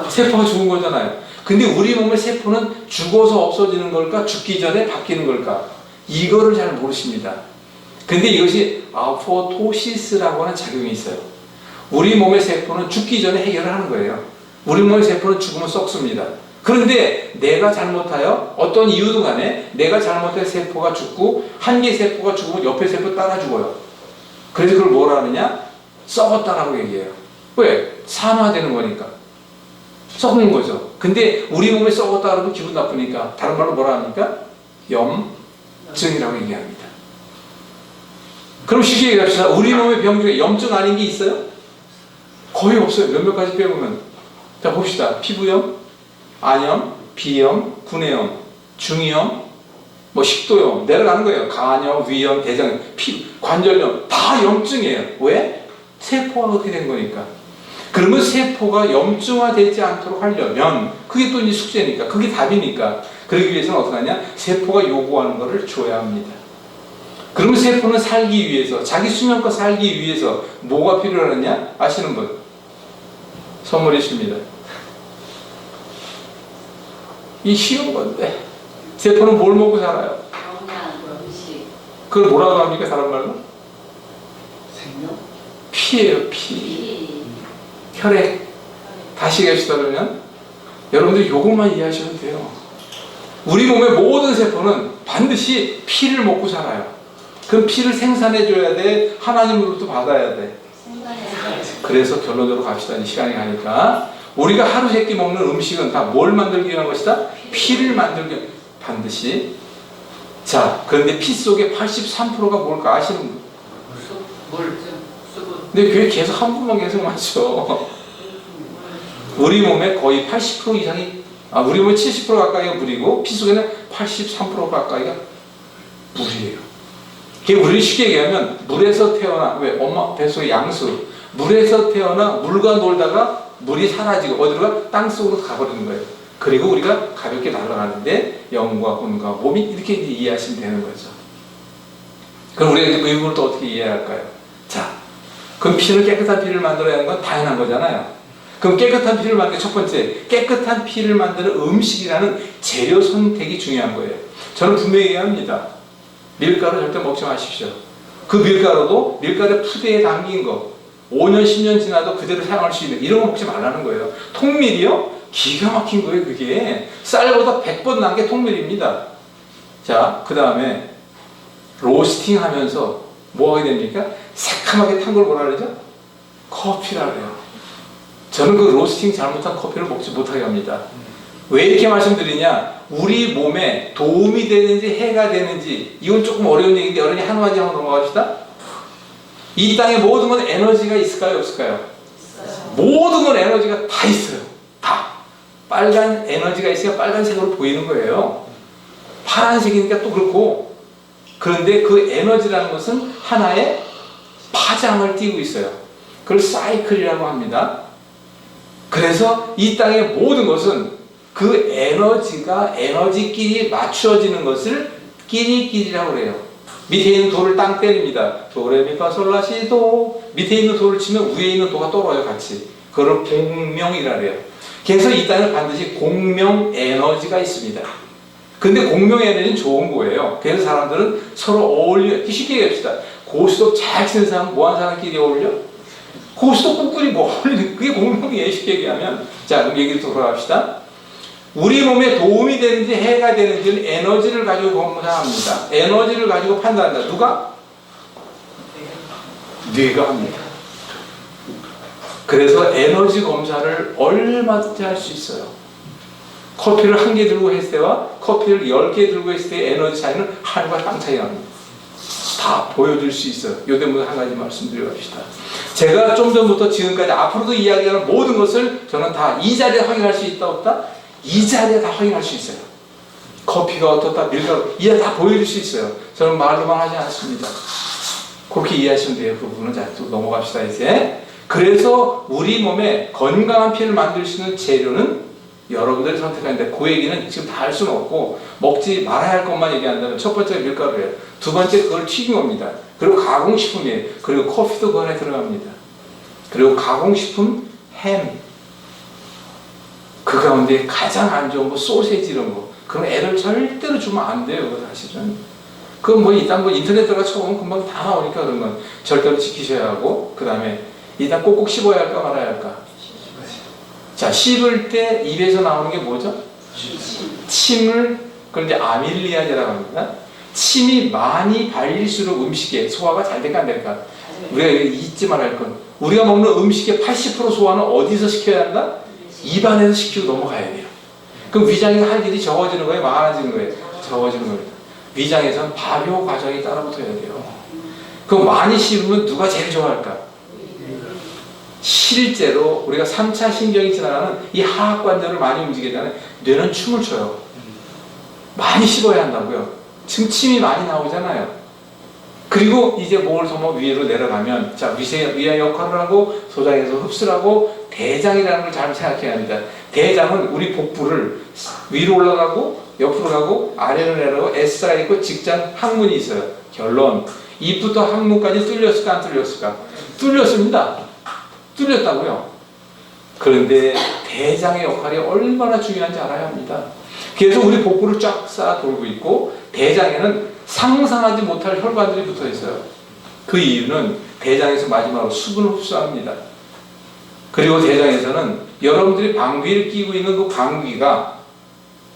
세포가 죽은 거잖아요. 근데 우리 몸의 세포는 죽어서 없어지는 걸까? 죽기 전에 바뀌는 걸까? 이거를 잘 모르십니다. 근데 이것이 아포토시스라고 하는 작용이 있어요. 우리 몸의 세포는 죽기 전에 해결을 하는 거예요. 우리 몸의 세포는 죽으면 썩습니다. 그런데 내가 잘못하여 어떤 이유든 간에 내가 잘못해 세포가 죽고 한 개 세포가 죽으면 옆에 세포 따라 죽어요. 그래서 그걸 뭐라 하느냐? 썩었다라고 얘기해요. 왜? 산화되는 거니까. 썩는 거죠. 근데 우리 몸에 썩었다 그러면 기분 나쁘니까 다른 말로 뭐라 합니까? 염증이라고 얘기합니다. 그럼 쉽게 얘기합시다. 우리 몸의 병 중에 염증 아닌 게 있어요? 거의 없어요. 몇몇 가지 빼보면. 자, 봅시다. 피부염, 안염, 비염, 구내염, 중이염, 식도염, 내려가는 거예요. 간염, 위염, 대장염, 관절염, 다 염증이에요. 왜? 세포가 그렇게 된 거니까. 그러면 세포가 염증화되지 않도록 하려면, 그게 또 이제 숙제니까, 그게 답이니까, 그러기 위해서는 어떻게 하냐? 세포가 요구하는 것을 줘야 합니다. 그러면 세포는 살기 위해서, 자기 수명껏 살기 위해서 뭐가 필요하느냐? 아시는 분? 선물이십니다. 이 쉬운 건데, 세포는 뭘 먹고 살아요? 영양, 음식. 그걸 뭐라고 합니까, 다른 말로? 생명? 피예요, 피. 혈액. 다시 얘기합시다, 그러면. 여러분들 요것만 이해하시면 돼요. 우리 몸의 모든 세포는 반드시 피를 먹고 살아요. 그럼 피를 생산해줘야 돼. 하나님으로부터 받아야 돼. 그래서 결론적으로 갑시다. 이 시간이 가니까. 우리가 하루 세끼 먹는 음식은 다 뭘 만들기 위한 것이다? 피를 만들기 위한, 반드시. 자, 그런데 피 속에 83%가 뭘까 아시는 분? 수분. 근데 왜 계속 한 분만 계속 맞죠? 우리 몸의 거의 80% 이상이, 우리 몸의 70% 가까이가 물이고 피 속에는 83% 가까이가 물이에요. 그게 우리를 쉽게 얘기하면 물에서 태어나, 왜? 엄마 뱃속의 양수. 물에서 태어나 물과 놀다가 물이 사라지고 어디로 가? 땅속으로 가버리는 거예요. 그리고 우리가 가볍게 날아가는데 영과 혼과 몸이 이렇게 이제 이해하시면 되는 거죠. 그럼 우리가 이제 그 부분을 또 어떻게 이해해야 할까요? 자, 그럼 피를 깨끗한 피를 만들어야 하는 건 당연한 거잖아요. 그럼 깨끗한 피를 만드는 첫 번째, 깨끗한 피를 만드는 음식이라는 재료 선택이 중요한 거예요. 저는 분명히 얘기합니다. 밀가루 절대 먹지 마십시오. 그 밀가루도 밀가루 푸대에 담긴 거 5년 10년 지나도 그대로 사용할 수 있는 이런 거 먹지 말라는 거예요. 통밀이요? 기가 막힌 거예요. 그게 쌀보다 100번 난 게 통밀입니다. 자, 그 다음에 로스팅 하면서 뭐 하게 됩니까? 새카맣게 탄 걸 뭐라 그러죠? 커피라 그래요. 저는 그 로스팅 잘못한 커피를 먹지 못하게 합니다. 왜 이렇게 말씀드리냐? 우리 몸에 도움이 되는지 해가 되는지 이건 조금 어려운 얘기인데 여러분이 한 가지 한번 넘어갑시다. 이 땅에 모든 건 에너지가 있을까요? 없을까요? 모든 건 에너지가 다 있어요. 다. 빨간 에너지가 있으니까 빨간색으로 보이는 거예요. 파란색이니까 또 그렇고. 그런데 그 에너지라는 것은 하나의 파장을 띠고 있어요. 그걸 사이클이라고 합니다. 그래서 이 땅의 모든 것은 그 에너지가 에너지끼리 맞추어지는 것을 끼리끼리라고 그래요. 밑에 있는 도를 땅 때립니다. 도레미파솔라시도. 밑에 있는 도를 치면 위에 있는 도가 떨어져요, 같이. 그걸 공명이라 그래요. 그래서 이 땅에 반드시 공명 에너지가 있습니다. 근데 공명 에너지는 좋은 거예요. 그래서 사람들은 서로 어울려. 쉽게 얘기합시다. 고스톱 잘 치는 사람, 뭐하는 사람끼리 어울려? 고스톱 꾹꾹이 뭐 어울리는, 그게 공명이에요, 쉽게 얘기하면. 자, 그럼 얘기를 돌아갑시다. 우리 몸에 도움이 되는지 해가 되는지는 에너지를 가지고 검사합니다. 에너지를 가지고 판단한다. 누가? 뇌가 합니다. 그래서 에너지 검사를 얼마든지 할 수 있어요. 커피를 1개 들고 했을 때와 커피를 10개 들고 했을 때의 에너지 차이는 하늘과 땅 차이가 납니다. 다 보여줄 수 있어요. 요 때문에 한 가지 말씀드려 갑시다. 제가 좀 전부터 지금까지 앞으로도 이야기하는 모든 것을 저는 다 이 자리에 확인할 수 있다 없다? 이 자리에 다 확인할 수 있어요. 커피가 어떻다, 밀가루, 이해 다 보여줄 수 있어요. 저는 말로만 하지 않습니다. 그렇게 이해하시면 돼요. 그 부분은. 자, 또 넘어갑시다, 이제. 그래서 우리 몸에 건강한 피를 만들 수 있는 재료는 여러분들이 선택하는데 그 얘기는 지금 다 할 수는 없고 먹지 말아야 할 것만 얘기한다면 첫 번째가 밀가루예요. 두 번째 그걸 튀긴 겁니다. 그리고 가공식품이에요. 그리고 커피도 그 안에 들어갑니다. 그리고 가공식품, 햄, 그 가운데 가장 안 좋은 거 소세지 이런 거. 그럼 애들 절대로 주면 안 돼요. 그거 사실은. 그건 뭐 일단 뭐 인터넷 들어가 쳐보면 금방 다 나오니까 그런 건 절대로 지키셔야 하고, 그 다음에 일단 꼭꼭 씹어야 할까 말아야 할까? 자, 씹을 때 입에서 나오는 게 뭐죠? 침을, 그걸 이제 아밀리아제라고 합니다. 침이 많이 발릴수록 음식에 소화가 잘 될까 안 될까? 우리가 잊지 말아야 할 건, 우리가 먹는 음식의 80% 소화는 어디서 시켜야 한다? 입안에서 시키고 넘어가야 돼요. 그럼 위장에서 할 일이 적어지는 거예요? 많아지는 거예요? 적어지는 겁니다. 위장에서는 발효 과정이 따라붙어야 돼요. 그럼 많이 씹으면 누가 제일 좋아할까? 실제로 우리가 3차 신경이 지나가는 이 하악관절을 많이 움직이잖아요. 뇌는 춤을 춰요. 많이 씹어야 한다고요. 지금 침이 많이 나오잖아요. 그리고 이제 뭘 더 위로 내려가면, 자, 위의 역할을 하고 소장에서 흡수를 하고 대장이라는 걸 잘 생각해야 합니다. 대장은 우리 복부를 위로 올라가고 옆으로 가고 아래로 내려가고 S가 있고 직장 항문이 있어요. 결론, 입부터 항문까지 뚫렸을까 안 뚫렸을까? 뚫렸습니다. 뚫렸다고요. 그런데 대장의 역할이 얼마나 중요한지 알아야 합니다. 그래서 우리 복부를 쫙 쌓아 돌고 있고 대장에는 상상하지 못할 혈관들이 붙어 있어요. 그 이유는 대장에서 마지막으로 수분을 흡수합니다. 그리고 대장에서는 여러분들이 방귀를 끼고 있는 그 방귀가,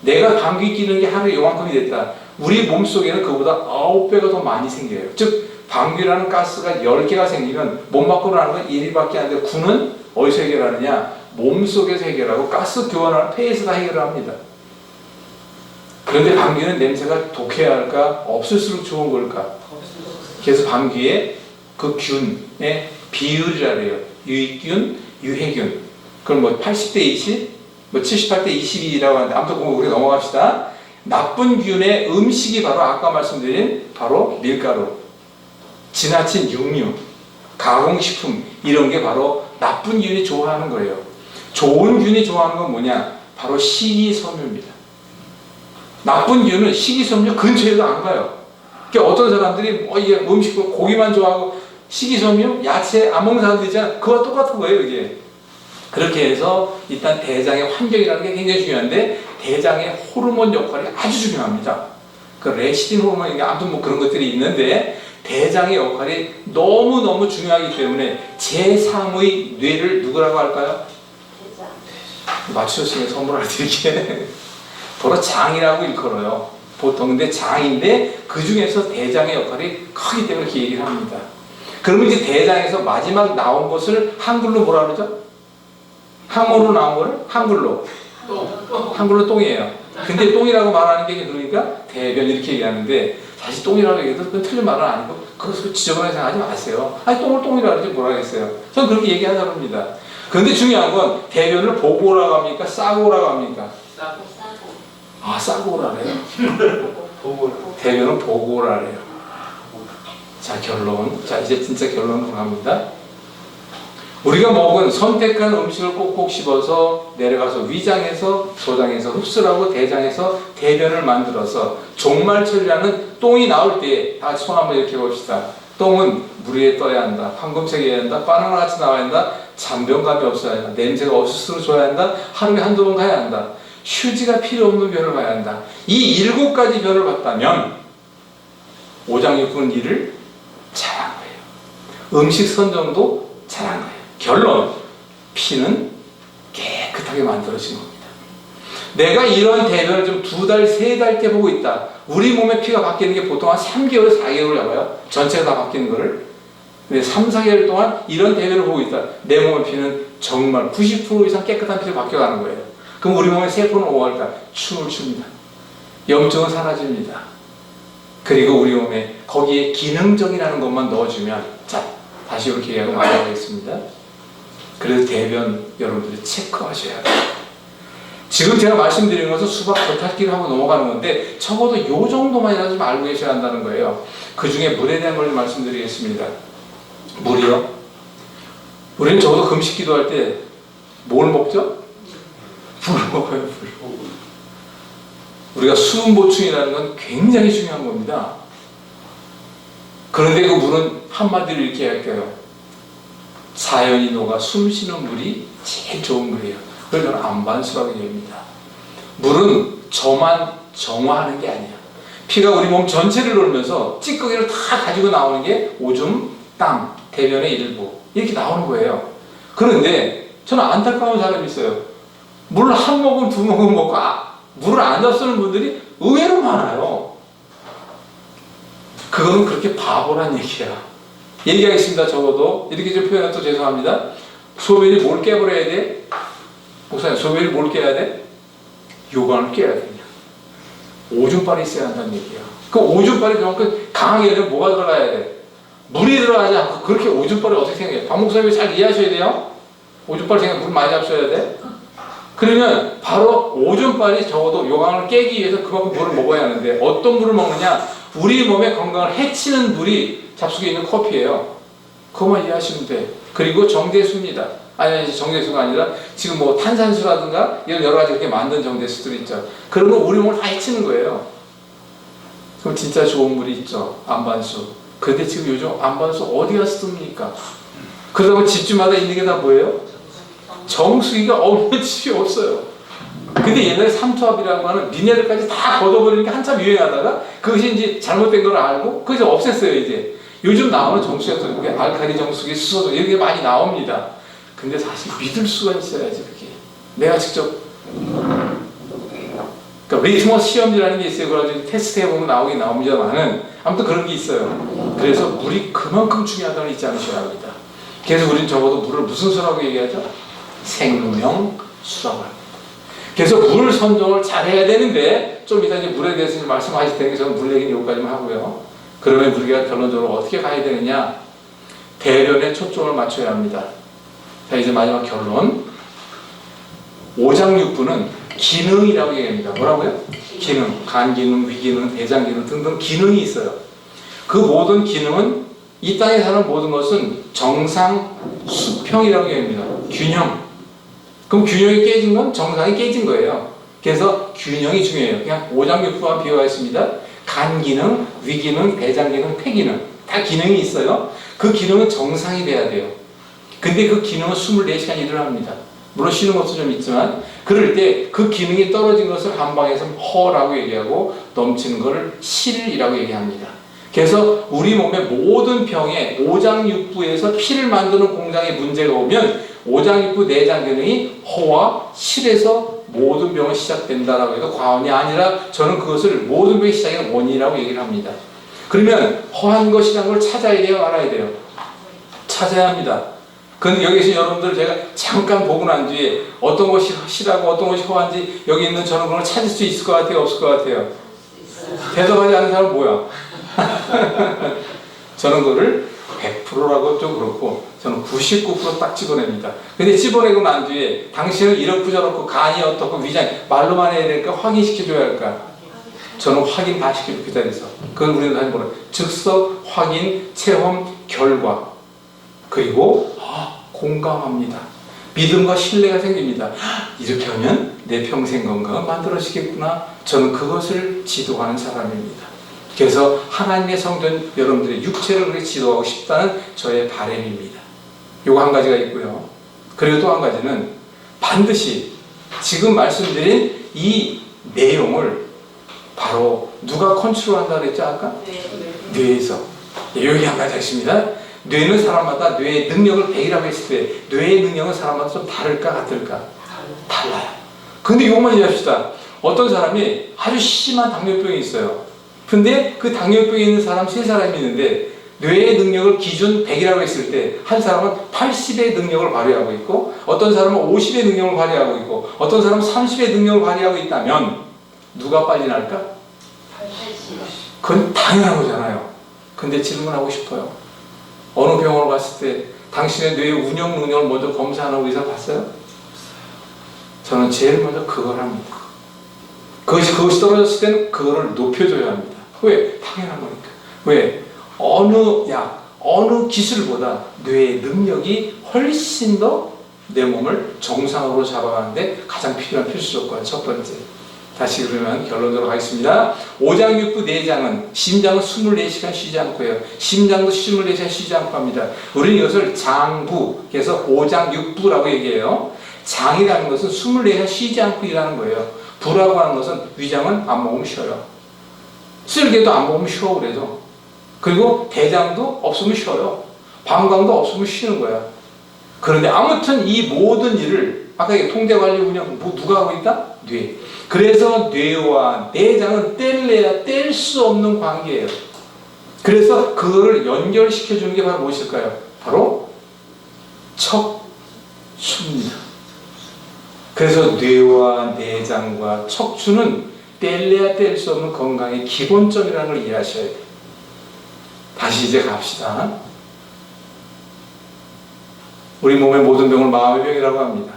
내가 방귀 끼는 게 하루에 요만큼이 됐다. 우리 몸속에는 그보다 9배가 더 많이 생겨요. 즉 방귀라는 가스가 10개가 생기면 몸 밖으로 나는 건 1밖에 안 돼요. 구는 어디서 해결하느냐? 몸속에서 해결하고 가스 교환하는 폐에서 다 해결합니다. 그런데 방귀는 냄새가 독해야 할까? 없을수록 좋은 걸까? 그래서 방귀에 그 균의 비율이라 그래요. 유익균, 유해균. 그럼 뭐 80대 20, 뭐 78대 22라고 하는데 아무튼 우리 넘어갑시다. 나쁜 균의 음식이 바로 아까 말씀드린 바로 밀가루, 지나친 육류, 가공식품, 이런 게 바로 나쁜 균이 좋아하는 거예요. 좋은 균이 좋아하는 건 뭐냐? 바로 식이섬유입니다. 나쁜 균은 식이섬유 근처에도 안 가요. 그러니까 어떤 사람들이 음식 고기만 좋아하고 식이섬유, 야채 안 먹는 사람들 있잖아요. 그거와 똑같은 거예요, 이게. 그렇게 해서 일단 대장의 환경이라는 게 굉장히 중요한데 대장의 호르몬 역할이 아주 중요합니다. 그 레시딘 호르몬인가 아무튼 뭐 그런 것들이 있는데 대장의 역할이 너무너무 중요하기 때문에 제3의 뇌를 누구라고 할까요? 대장. 맞추셨으면 선물 하나 드릴게. 바로 장이라고 일컬어요. 보통 근데 장인데 그 중에서 대장의 역할이 크기 때문에 이렇게 얘기를 합니다. 그러면 이제 대장에서 마지막 나온 것을 한글로 뭐라 그러죠? 항어로 나온 거를 한글로 한글로 똥이에요. 근데 똥이라고 말하는 게 그러니까 대변 이렇게 얘기하는데 사실 똥이라고 얘기해도 그건 틀린 말은 아니고 그것을 지저분하게 생각하지 마세요. 아니 똥을 똥이라고 하지 뭐라 하겠어요. 저는 그렇게 얘기하자고 합니다. 그런데 중요한 건 대변을 보고 오라고 합니까? 싸고 오라고 합니까? 싸고. 아 싸고 오라래요? 보고 대변은 보고 오라래요. 자 결론. 자 이제 진짜 결론으로 갑니다. 우리가 먹은 선택한 음식을 꼭꼭 씹어서 내려가서 위장에서 소장에서 흡수하고 대장에서 대변을 만들어서 종말처리라는 똥이 나올 때 다 손 한번 이렇게 봅시다. 똥은 물 위에 떠야 한다. 황금색이어야 한다. 바나나 같이 나와야 한다. 잔변감이 없어야 한다. 냄새가 없을수록 줘야 한다. 하루에 한두 번 가야 한다. 휴지가 필요 없는 변을 가야 한다. 이 7가지 변을 봤다면 오장육부는 이를 잘한 거예요. 음식 선정도 잘한 거예요. 결론, 피는 깨끗하게 만들어진 겁니다. 내가 이런 대변을 좀 2달, 3달째 보고 있다. 우리 몸의 피가 바뀌는 게 보통 한 3개월, 4개월 잡아요. 전체가 다 바뀌는 거를. 근데 3, 4개월 동안 이런 대변을 보고 있다. 내 몸의 피는 정말 90% 이상 깨끗한 피로 바뀌어가는 거예요. 그럼 우리 몸의 세포는 뭐 할까? 춤을 춥니다. 염증은 사라집니다. 그리고 우리 몸에 거기에 기능적이라는 것만 넣어주면 자, 다시 이렇게 얘기하고 말하겠습니다. 그래서 대변 여러분들이 체크하셔야 돼요. 지금 제가 말씀드리는 것은 수박 겉핥기를 하고 넘어가는 건데 적어도 이 정도만이라도 좀 알고 계셔야 한다는 거예요. 그 중에 물에 대한 걸 말씀드리겠습니다. 물이요. 우리는 적어도 금식 기도할 때 뭘 먹죠? 물을 먹어요. 물. 우리가 수분 보충이라는 건 굉장히 중요한 겁니다. 그런데 그 물은 한마디로 이렇게 할게요. 자연이 녹아 숨쉬는 물이 제일 좋은 물이에요. 그걸 저는 안반수라고 얘기합니다. 물은 저만 정화하는 게 아니야. 피가 우리 몸 전체를 돌면서 찌꺼기를 다 가지고 나오는 게 오줌, 땀, 대변의 일부 이렇게 나오는 거예요. 그런데 저는 안타까운 사람이 있어요. 물을 한 모금, 2모금 먹고 물을 안 잡수는 분들이 의외로 많아요. 그거는 그렇게 바보란 얘기야. 얘기하겠습니다. 적어도 이렇게 좀 표현해서 또 죄송합니다. 소변이 뭘 깨버려야 돼? 목사님, 소변이 뭘 깨야 돼? 요관을 깨야 되냐? 오줌빨이 있어야 한다는 얘기야. 그 오줌빨이 그만큼 강하게 되면 뭐가 들어가야 돼? 물이 들어가지 않고 그렇게 오줌빨이 어떻게 생겨요? 박 목사님이 잘 이해하셔야 돼요. 오줌빨 생겨 물 많이 잡숴야 돼. 그러면 바로 오줌빨이 적어도 요강을 깨기 위해서 그만큼 물을 먹어야 하는데 어떤 물을 먹느냐? 우리 몸의 건강을 해치는 물이 잡수기에 있는 커피예요. 그것만 이해하시면 돼. 그리고 정제수입니다. 아니 정제수가 아니라 지금 뭐 탄산수라든가 이런 여러 가지 이렇게 만든 정제수들 있죠. 그런 거 우리 몸을 다 해치는 거예요. 그럼 진짜 좋은 물이 있죠. 안반수. 근데 지금 요즘 안반수 어디 가서 씁니까? 그러다 보면 집집마다 있는 게 다 뭐예요? 정수기가 없는 집이 없어요. 근데 옛날에 삼투압이라고 하는 미네랄까지 다 걷어버리니까 한참 유행하다가 그것이 이제 잘못된 걸 알고 그것을 없앴어요. 이제 요즘 나오는 정수기가 알칼리 정수기, 수소정 이런 게 많이 나옵니다. 근데 사실 믿을 수가 있어야지 그게. 내가 직접 그러니까 리트머스 시험지라는 게 있어요. 그래가지고 테스트 해보면 나오긴 나옵니다만은 아무튼 그런 게 있어요. 그래서 물이 그만큼 중요하다는 걸 잊지 않으셔야 합니다. 그래서 우리는 적어도 물을 무슨 수라고 얘기하죠? 생명수라고 합니다. 그래서 물 선정을 잘 해야 되는데 좀 이따 이제 물에 대해서 말씀하실 텐데 저는 물 얘기는 여기까지만 하고요. 그러면 우리가 결론적으로 어떻게 가야 되느냐? 대변에 초점을 맞춰야 합니다. 자 이제 마지막 결론. 오장육부는 기능이라고 얘기합니다. 뭐라고요? 기능, 간 기능, 위 기능, 대장 기능 등등 기능이 있어요. 그 모든 기능은 이 땅에 사는 모든 것은 정상 수평이라고 얘기합니다. 균형. 그럼 균형이 깨진 건 정상이 깨진 거예요. 그래서 균형이 중요해요. 그냥 오장육부와 비유하겠습니다. 간 기능, 위 기능, 대장 기능, 폐 기능 다 기능이 있어요. 그 기능은 정상이 돼야 돼요. 근데 그 기능은 24시간 일을 합니다. 물론 쉬는 것도 좀 있지만 그럴 때 그 기능이 떨어진 것을 한방에서 허라고 얘기하고 넘치는 것을 실이라고 얘기합니다. 그래서 우리 몸의 모든 병에 오장육부에서 피를 만드는 공장에 문제가 오면 오장육부 내장 기능이 허와 실에서 모든 병은 시작된다라고 해도 과언이 아니라 저는 그것을 모든 병의 시작의 원인이라고 얘기를 합니다. 그러면 허한 것이라는 걸 찾아야 돼요, 알아야 돼요? 찾아야 합니다. 그런데 여기 계신 여러분들 제가 잠깐 보고 난 뒤에 어떤 것이 실하고 어떤 것이 허한지 여기 있는 저는 그걸 찾을 수 있을 것 같아요, 없을 것 같아요? 대답하지 않는 사람은 뭐야? 저는 그거를 100%라고 좀 그렇고 저는 99%딱 집어냅니다. 근데 집어내고 난 뒤에 당신은 이렇고 저렇고 간이 어떻고 위장 말로만 해야 될까 확인시켜줘야 할까? 저는 확인 다 시키고 기다려서 그건 우리는 다시 뭐라 즉석 확인 체험 결과 그리고 공감합니다. 믿음과 신뢰가 생깁니다. 이렇게 하면 내 평생 건강은 만들어지겠구나. 저는 그것을 지도하는 사람입니다. 그래서 하나님의 성전 여러분들의 육체를 그렇게 지도하고 싶다는 저의 바람입니다. 요거 한 가지가 있고요. 그리고 또 한 가지는 반드시 지금 말씀드린 이 내용을 바로 누가 컨트롤한다고 그랬죠 아까? 뇌에서. 여기 한 가지가 있습니다. 뇌는 사람마다 뇌의 능력을 100이라고 했을 때 뇌의 능력은 사람마다 좀 다를까 같을까? 달라요. 근데 이것만 이해합시다. 어떤 사람이 아주 심한 당뇨병이 있어요. 근데 그 당뇨병이 있는 사람 3사람이 있는데 뇌의 능력을 기준 100이라고 했을 때 한 사람은 80의 능력을 발휘하고 있고 어떤 사람은 50의 능력을 발휘하고 있고 어떤 사람은 30의 능력을 발휘하고 있다면 누가 빨리 날까? 그건 당연한 거잖아요. 근데 질문하고 싶어요. 어느 병원을 갔을 때 당신의 뇌의 운영 능력을 먼저 검사하는 의사 봤어요? 저는 제일 먼저 그걸 합니다. 그것이 떨어졌을 때는 그거를 높여줘야 합니다. 왜? 당연한 거니까. 왜? 어느 약, 어느 기술보다 뇌의 능력이 훨씬 더 내 몸을 정상으로 잡아가는데 가장 필요한 필수 조건 첫 번째. 다시 그러면 결론으로 가겠습니다. 오장육부 내장은 심장은 24시간 쉬지 않고 해요. 심장도 24시간 쉬지 않고 합니다. 우리는 이것을 장부, 그래서 오장육부라고 얘기해요. 장이라는 것은 24시간 쉬지 않고 일하는 거예요. 부라고 하는 것은 위장은 안 먹으면 쉬어요. 쓸개도 안 먹으면 쉬어 그래도. 그리고 대장도 없으면 쉬어요. 방광도 없으면 쉬는 거야. 그런데 아무튼 이 모든 일을 아까 통제관리 운영 뭐 누가 하고 있다? 뇌. 그래서 뇌와 내장은 뗄래야 뗄 수 없는 관계예요. 그래서 그거를 연결시켜 주는 게 바로 무엇일까요? 바로 척추입니다. 그래서 뇌와 내장과 척추는 뗄래야 뗄 수 없는 건강의 기본점이라는 걸 이해하셔야 돼요. 다시 이제 갑시다. 우리 몸의 모든 병을 마음의 병이라고 합니다.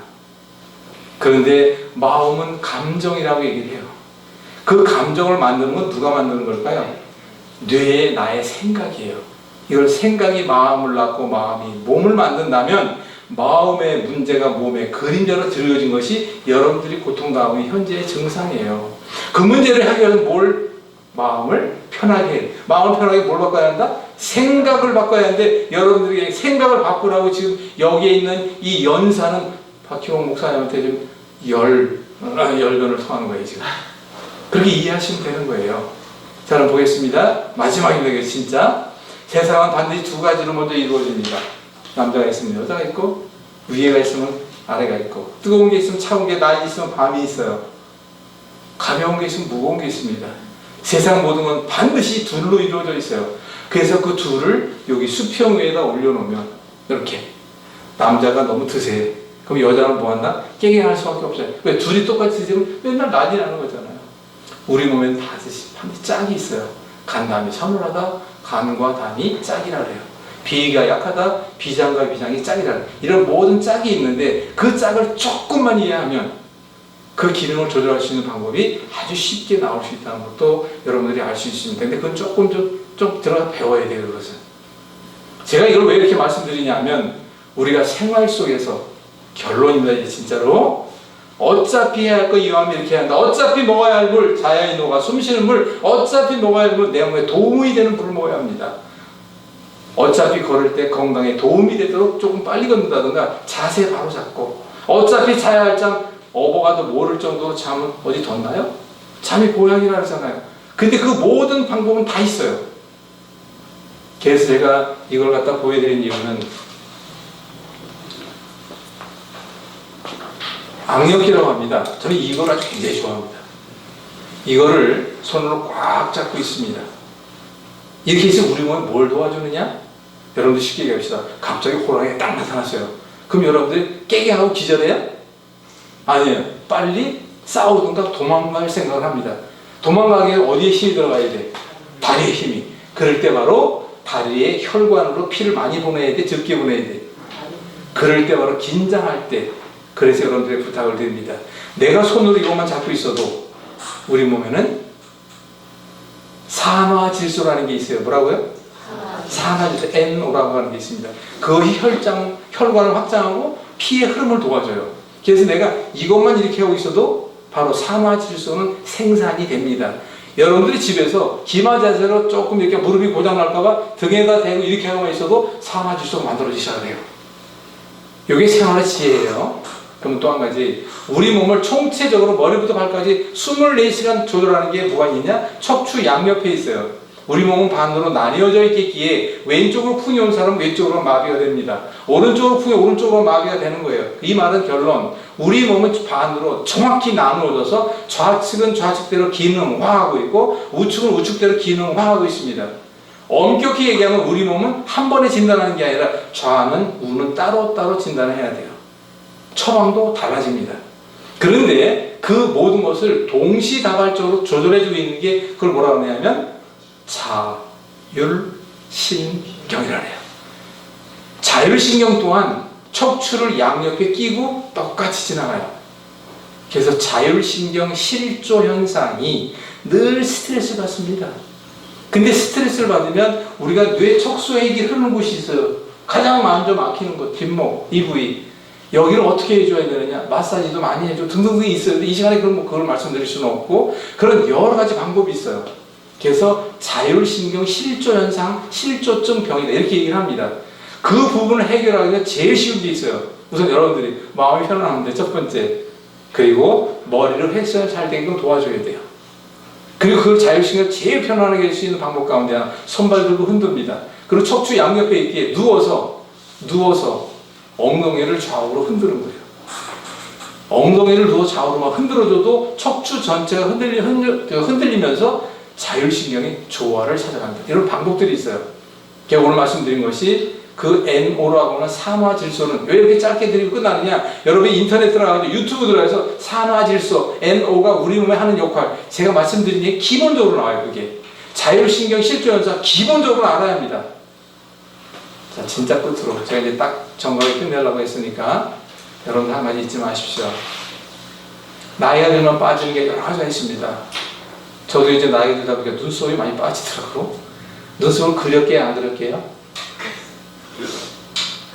그런데 마음은 감정이라고 얘기를 해요. 그 감정을 만드는 건 누가 만드는 걸까요? 뇌의 나의 생각이에요. 이걸 생각이 마음을 낳고 마음이 몸을 만든다면 마음의 문제가 몸에 그림자로 들여진 것이 여러분들이 고통당하는 현재의 증상이에요. 그 문제를 해결하는 마음을 편하게 해요. 마음을 편하게 뭘 바꿔야 한다? 생각을 바꿔야 하는데 여러분들에게 생각을 바꾸라고 지금 여기에 있는 이 연사는 박희봉 목사님한테 좀 열변을 통하는 거예요 지금. 그렇게 이해하시면 되는 거예요. 자, 그럼 보겠습니다. 마지막입니다. 진짜 세상은 반드시 두 가지로 먼저 이루어집니다. 남자가 있으면 여자가 있고 위에가 있으면 아래가 있고 뜨거운 게 있으면 차가운 게 낮이 있으면 밤이 있어요. 가벼운 게 있으면 무거운 게 있습니다. 세상 모든 건 반드시 둘로 이루어져 있어요. 그래서 그 둘을 여기 수평 위에다 올려놓으면 이렇게 남자가 너무 드세. 그럼 여자는 뭐한다? 깨갱할 수밖에 없어요. 왜? 둘이 똑같이 드시면 맨날 난리 나는 거잖아요. 우리 몸에는 반드시 짝이 있어요. 간담이 서늘하다, 간과 담이 짝이라 그래요. 비가 약하다, 비장과 비장이 짝이라 그래요. 이런 모든 짝이 있는데 그 짝을 조금만 이해하면 그 기능을 조절할 수 있는 방법이 아주 쉽게 나올 수 있다는 것도 여러분들이 알 수 있습니다. 근데 그건 조금 좀 들어가 배워야 돼요, 그것은. 제가 이걸 왜 이렇게 말씀드리냐면 우리가 생활 속에서 결론입니다, 이제 진짜로. 어차피 해야 할 거 이왕이면 이렇게 한다. 어차피 먹어야 할 물, 자연이 녹아 숨쉬는 물, 어차피 먹어야 할 물, 내 몸에 도움이 되는 물을 먹어야 합니다. 어차피 걸을 때 건강에 도움이 되도록 조금 빨리 걷는다든가 자세 바로 잡고 어차피 자야 할 잠 어버가도 모를 정도로 잠을 어디 뒀나요? 잠이 보약이라 하잖아요. 근데 그 모든 방법은 다 있어요. 그래서 제가 이걸 갖다 보여드린 이유는 악력기라고 합니다. 저는 이걸 아주 굉장히 좋아합니다. 이거를 손으로 꽉 잡고 있습니다. 이렇게 해서 우리 몸에 뭘 도와주느냐? 여러분들 쉽게 얘기합시다. 갑자기 호랑이가 딱 나타났어요. 그럼 여러분들이 깨게 하고 기절해요? 아니에요. 빨리 싸우든가 도망갈 생각을 합니다. 도망가기 위해 어디에 힘이 들어가야 돼? 다리에 힘이. 그럴 때 바로 다리에 혈관으로 피를 많이 보내야 돼? 적게 보내야 돼? 그럴 때 바로 긴장할 때. 그래서 여러분들의 부탁을 드립니다. 내가 손으로 이것만 잡고 있어도 우리 몸에는 산화질소라는 게 있어요. 뭐라고요? 산화질소 NO라고 하는 게 있습니다. 그것이 혈관을 확장하고 피의 흐름을 도와줘요. 그래서 내가 이것만 이렇게 하고 있어도 바로 산화질소는 생산이 됩니다. 여러분들이 집에서 기마 자세로 조금 이렇게 무릎이 고장날까봐 등에다 대고 이렇게 하고만 있어도 산화질소가 만들어지기 시작해요. 이게 생활의 지혜예요. 그럼 또 한 가지, 우리 몸을 총체적으로 머리부터 발까지 24시간 조절하는 게 뭐가 있냐? 척추 양옆에 있어요. 우리 몸은 반으로 나뉘어져 있겠기에 왼쪽으로 풍이 온 사람은 왼쪽으로 마비가 됩니다. 오른쪽으로 풍이 오른쪽으로 마비가 되는 거예요. 이 말은 결론, 우리 몸은 반으로 정확히 나누어져서 좌측은 좌측대로 기능화하고 있고 우측은 우측대로 기능화하고 있습니다. 엄격히 얘기하면 우리 몸은 한 번에 진단하는 게 아니라 좌는 우는 따로따로 진단을 해야 돼요. 처방도 달라집니다. 그런데 그 모든 것을 동시다발적으로 조절해주고 있는 게 그걸 뭐라고 하냐면 자율신경이라 해요. 자율신경 또한 척추를 양옆에 끼고 똑같이 지나가요. 그래서 자율신경 실조 현상이 늘 스트레스 받습니다. 근데 스트레스를 받으면 우리가 뇌 척수액이 흐르는 곳이 있어요. 가장 먼저 막히는 곳, 뒷목, 이 부위. 여기를 어떻게 해줘야 되느냐? 마사지도 많이 해줘. 등등등이 있어요. 근데 이 시간에 그걸 말씀드릴 수는 없고, 그런 여러 가지 방법이 있어요. 그래서 자율신경 실조 현상, 실조증 병이다. 이렇게 얘기를 합니다. 그 부분을 해결하기 위해 제일 쉬운 게 있어요. 우선 여러분들이 마음이 편안한데, 첫 번째. 그리고 머리를 혈액순환 잘 되게끔 도와줘야 돼요. 그리고 그 자율신경을 제일 편안하게 할 수 있는 방법 가운데 하나, 손발 들고 흔듭니다. 그리고 척추 양옆에 있기에 누워서 엉덩이를 좌우로 흔드는 거예요. 엉덩이를 누워 좌우로 막 흔들어줘도 척추 전체가 흔들리면서 자율신경이 조화를 찾아간다. 이런 방법들이 있어요. 제가 오늘 말씀드린 것이 그 NO라고 하는 산화질소는 왜 이렇게 짧게 드리고 끝나느냐? 여러분이 인터넷 들어가서 유튜브 들어가서 산화질소, NO가 우리 몸에 하는 역할, 제가 말씀드린 게 기본적으로 나와요. 그게 자율신경 실조현상 기본적으로 알아야 합니다. 자, 진짜 끝으로 제가 이제 딱 정각을 끝내려고 했으니까 여러분 한 가지 잊지 마십시오. 나이가 들면 빠지는 게 여러 가지가 있습니다. 저도 이제 나이가 들다 보니까 눈썹이 많이 빠지더라고요. 눈썹을 그렸게요, 안 그렸게요?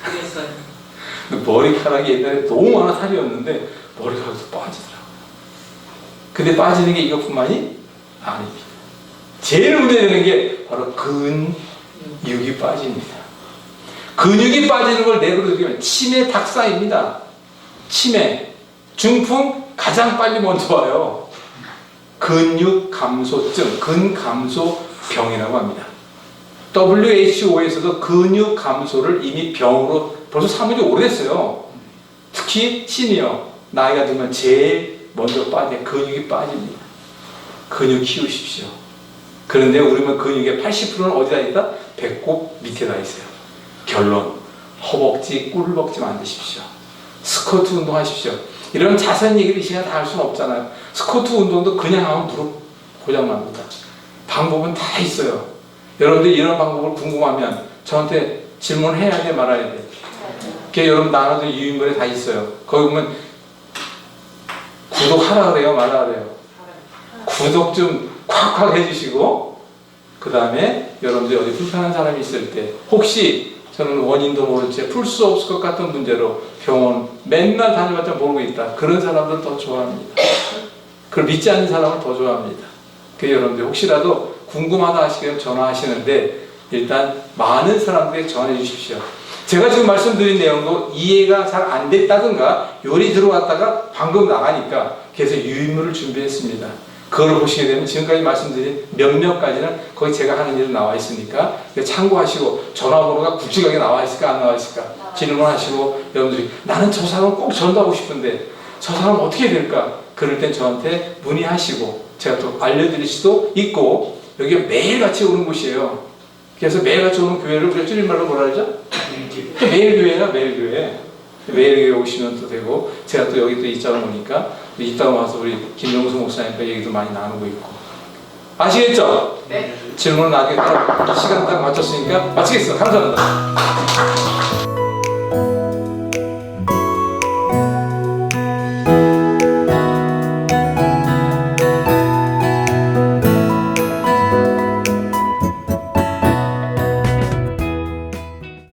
그랬어요. 머리카락이 옛날에 너무 많아 살이었는데 머리카락도 빠지더라고요. 근데 빠지는 게 이것뿐만이 아닙니다. 제일 문제되는 게 바로 근육이 빠집니다. 근육이 빠지는 걸 내부로 느끼면 치매 닥사입니다. 치매, 중풍 가장 빨리 먼저 와요. 근육 감소증, 근감소병이라고 합니다. WHO에서도 근육 감소를 이미 병으로 벌써 사무지 오래됐어요. 특히 시니어, 나이가 들면 제일 먼저 근육이 빠집니다. 근육 키우십시오. 그런데 우리 몸 근육의 80%는 어디다 있다? 배꼽 밑에다 있어요. 결론, 허벅지, 꿀벅지 만드십시오. 스쿼트 운동하십시오. 이런 자세한 얘기를 이 시간에 다 할 수는 없잖아요. 스쿼트 운동도 그냥 하면 무릎 고장납니다. 방법은 다 있어요. 여러분들이 이런 방법을 궁금하면 저한테 질문해야 돼, 말아야 돼. 그게 여러분 나눠둔 유인물에 다 있어요. 거기 보면 구독하라 그래요, 말아 그래요. 구독 좀 콱콱 해주시고, 그 다음에 여러분들이 어디 불편한 사람이 있을 때, 혹시 저는 원인도 모른 채 풀 수 없을 것 같은 문제로 병원 맨날 다녀봤자 모르고 있다. 그런 사람들 더 좋아합니다. 그걸 믿지 않는 사람을 더 좋아합니다. 그 여러분들 혹시라도 궁금하다 하시면 전화하시는데 일단 많은 사람들에게 전해 주십시오. 제가 지금 말씀드린 내용도 이해가 잘 안 됐다든가 요리 들어왔다가 방금 나가니까 그래서 유인물을 준비했습니다. 그걸 보시게 되면 지금까지 말씀드린 몇몇 가지는 거기 제가 하는 일은 나와 있으니까 참고하시고 전화번호가 굵직하게 나와 있을까 안 나와 있을까 질문하시고 여러분들이 나는 저 사람 꼭 전도하고 싶은데 저 사람 어떻게 해야 될까? 그럴 땐 저한테 문의하시고 제가 또 알려드릴 수도 있고 여기가 매일같이 오는 곳이에요. 그래서 매일같이 오는 교회를 우리가 줄임말로 뭐라 그러죠? 매일교회야 매일교회. 매일교회 오시면 또 되고 제가 또 여기 또 이따가 오니까 이따가 와서 우리 김용수 목사님과 얘기도 많이 나누고 있고 아시겠죠? 네. 질문은 나중에 딱 시간 딱 맞췄으니까 마치겠습니다. 감사합니다.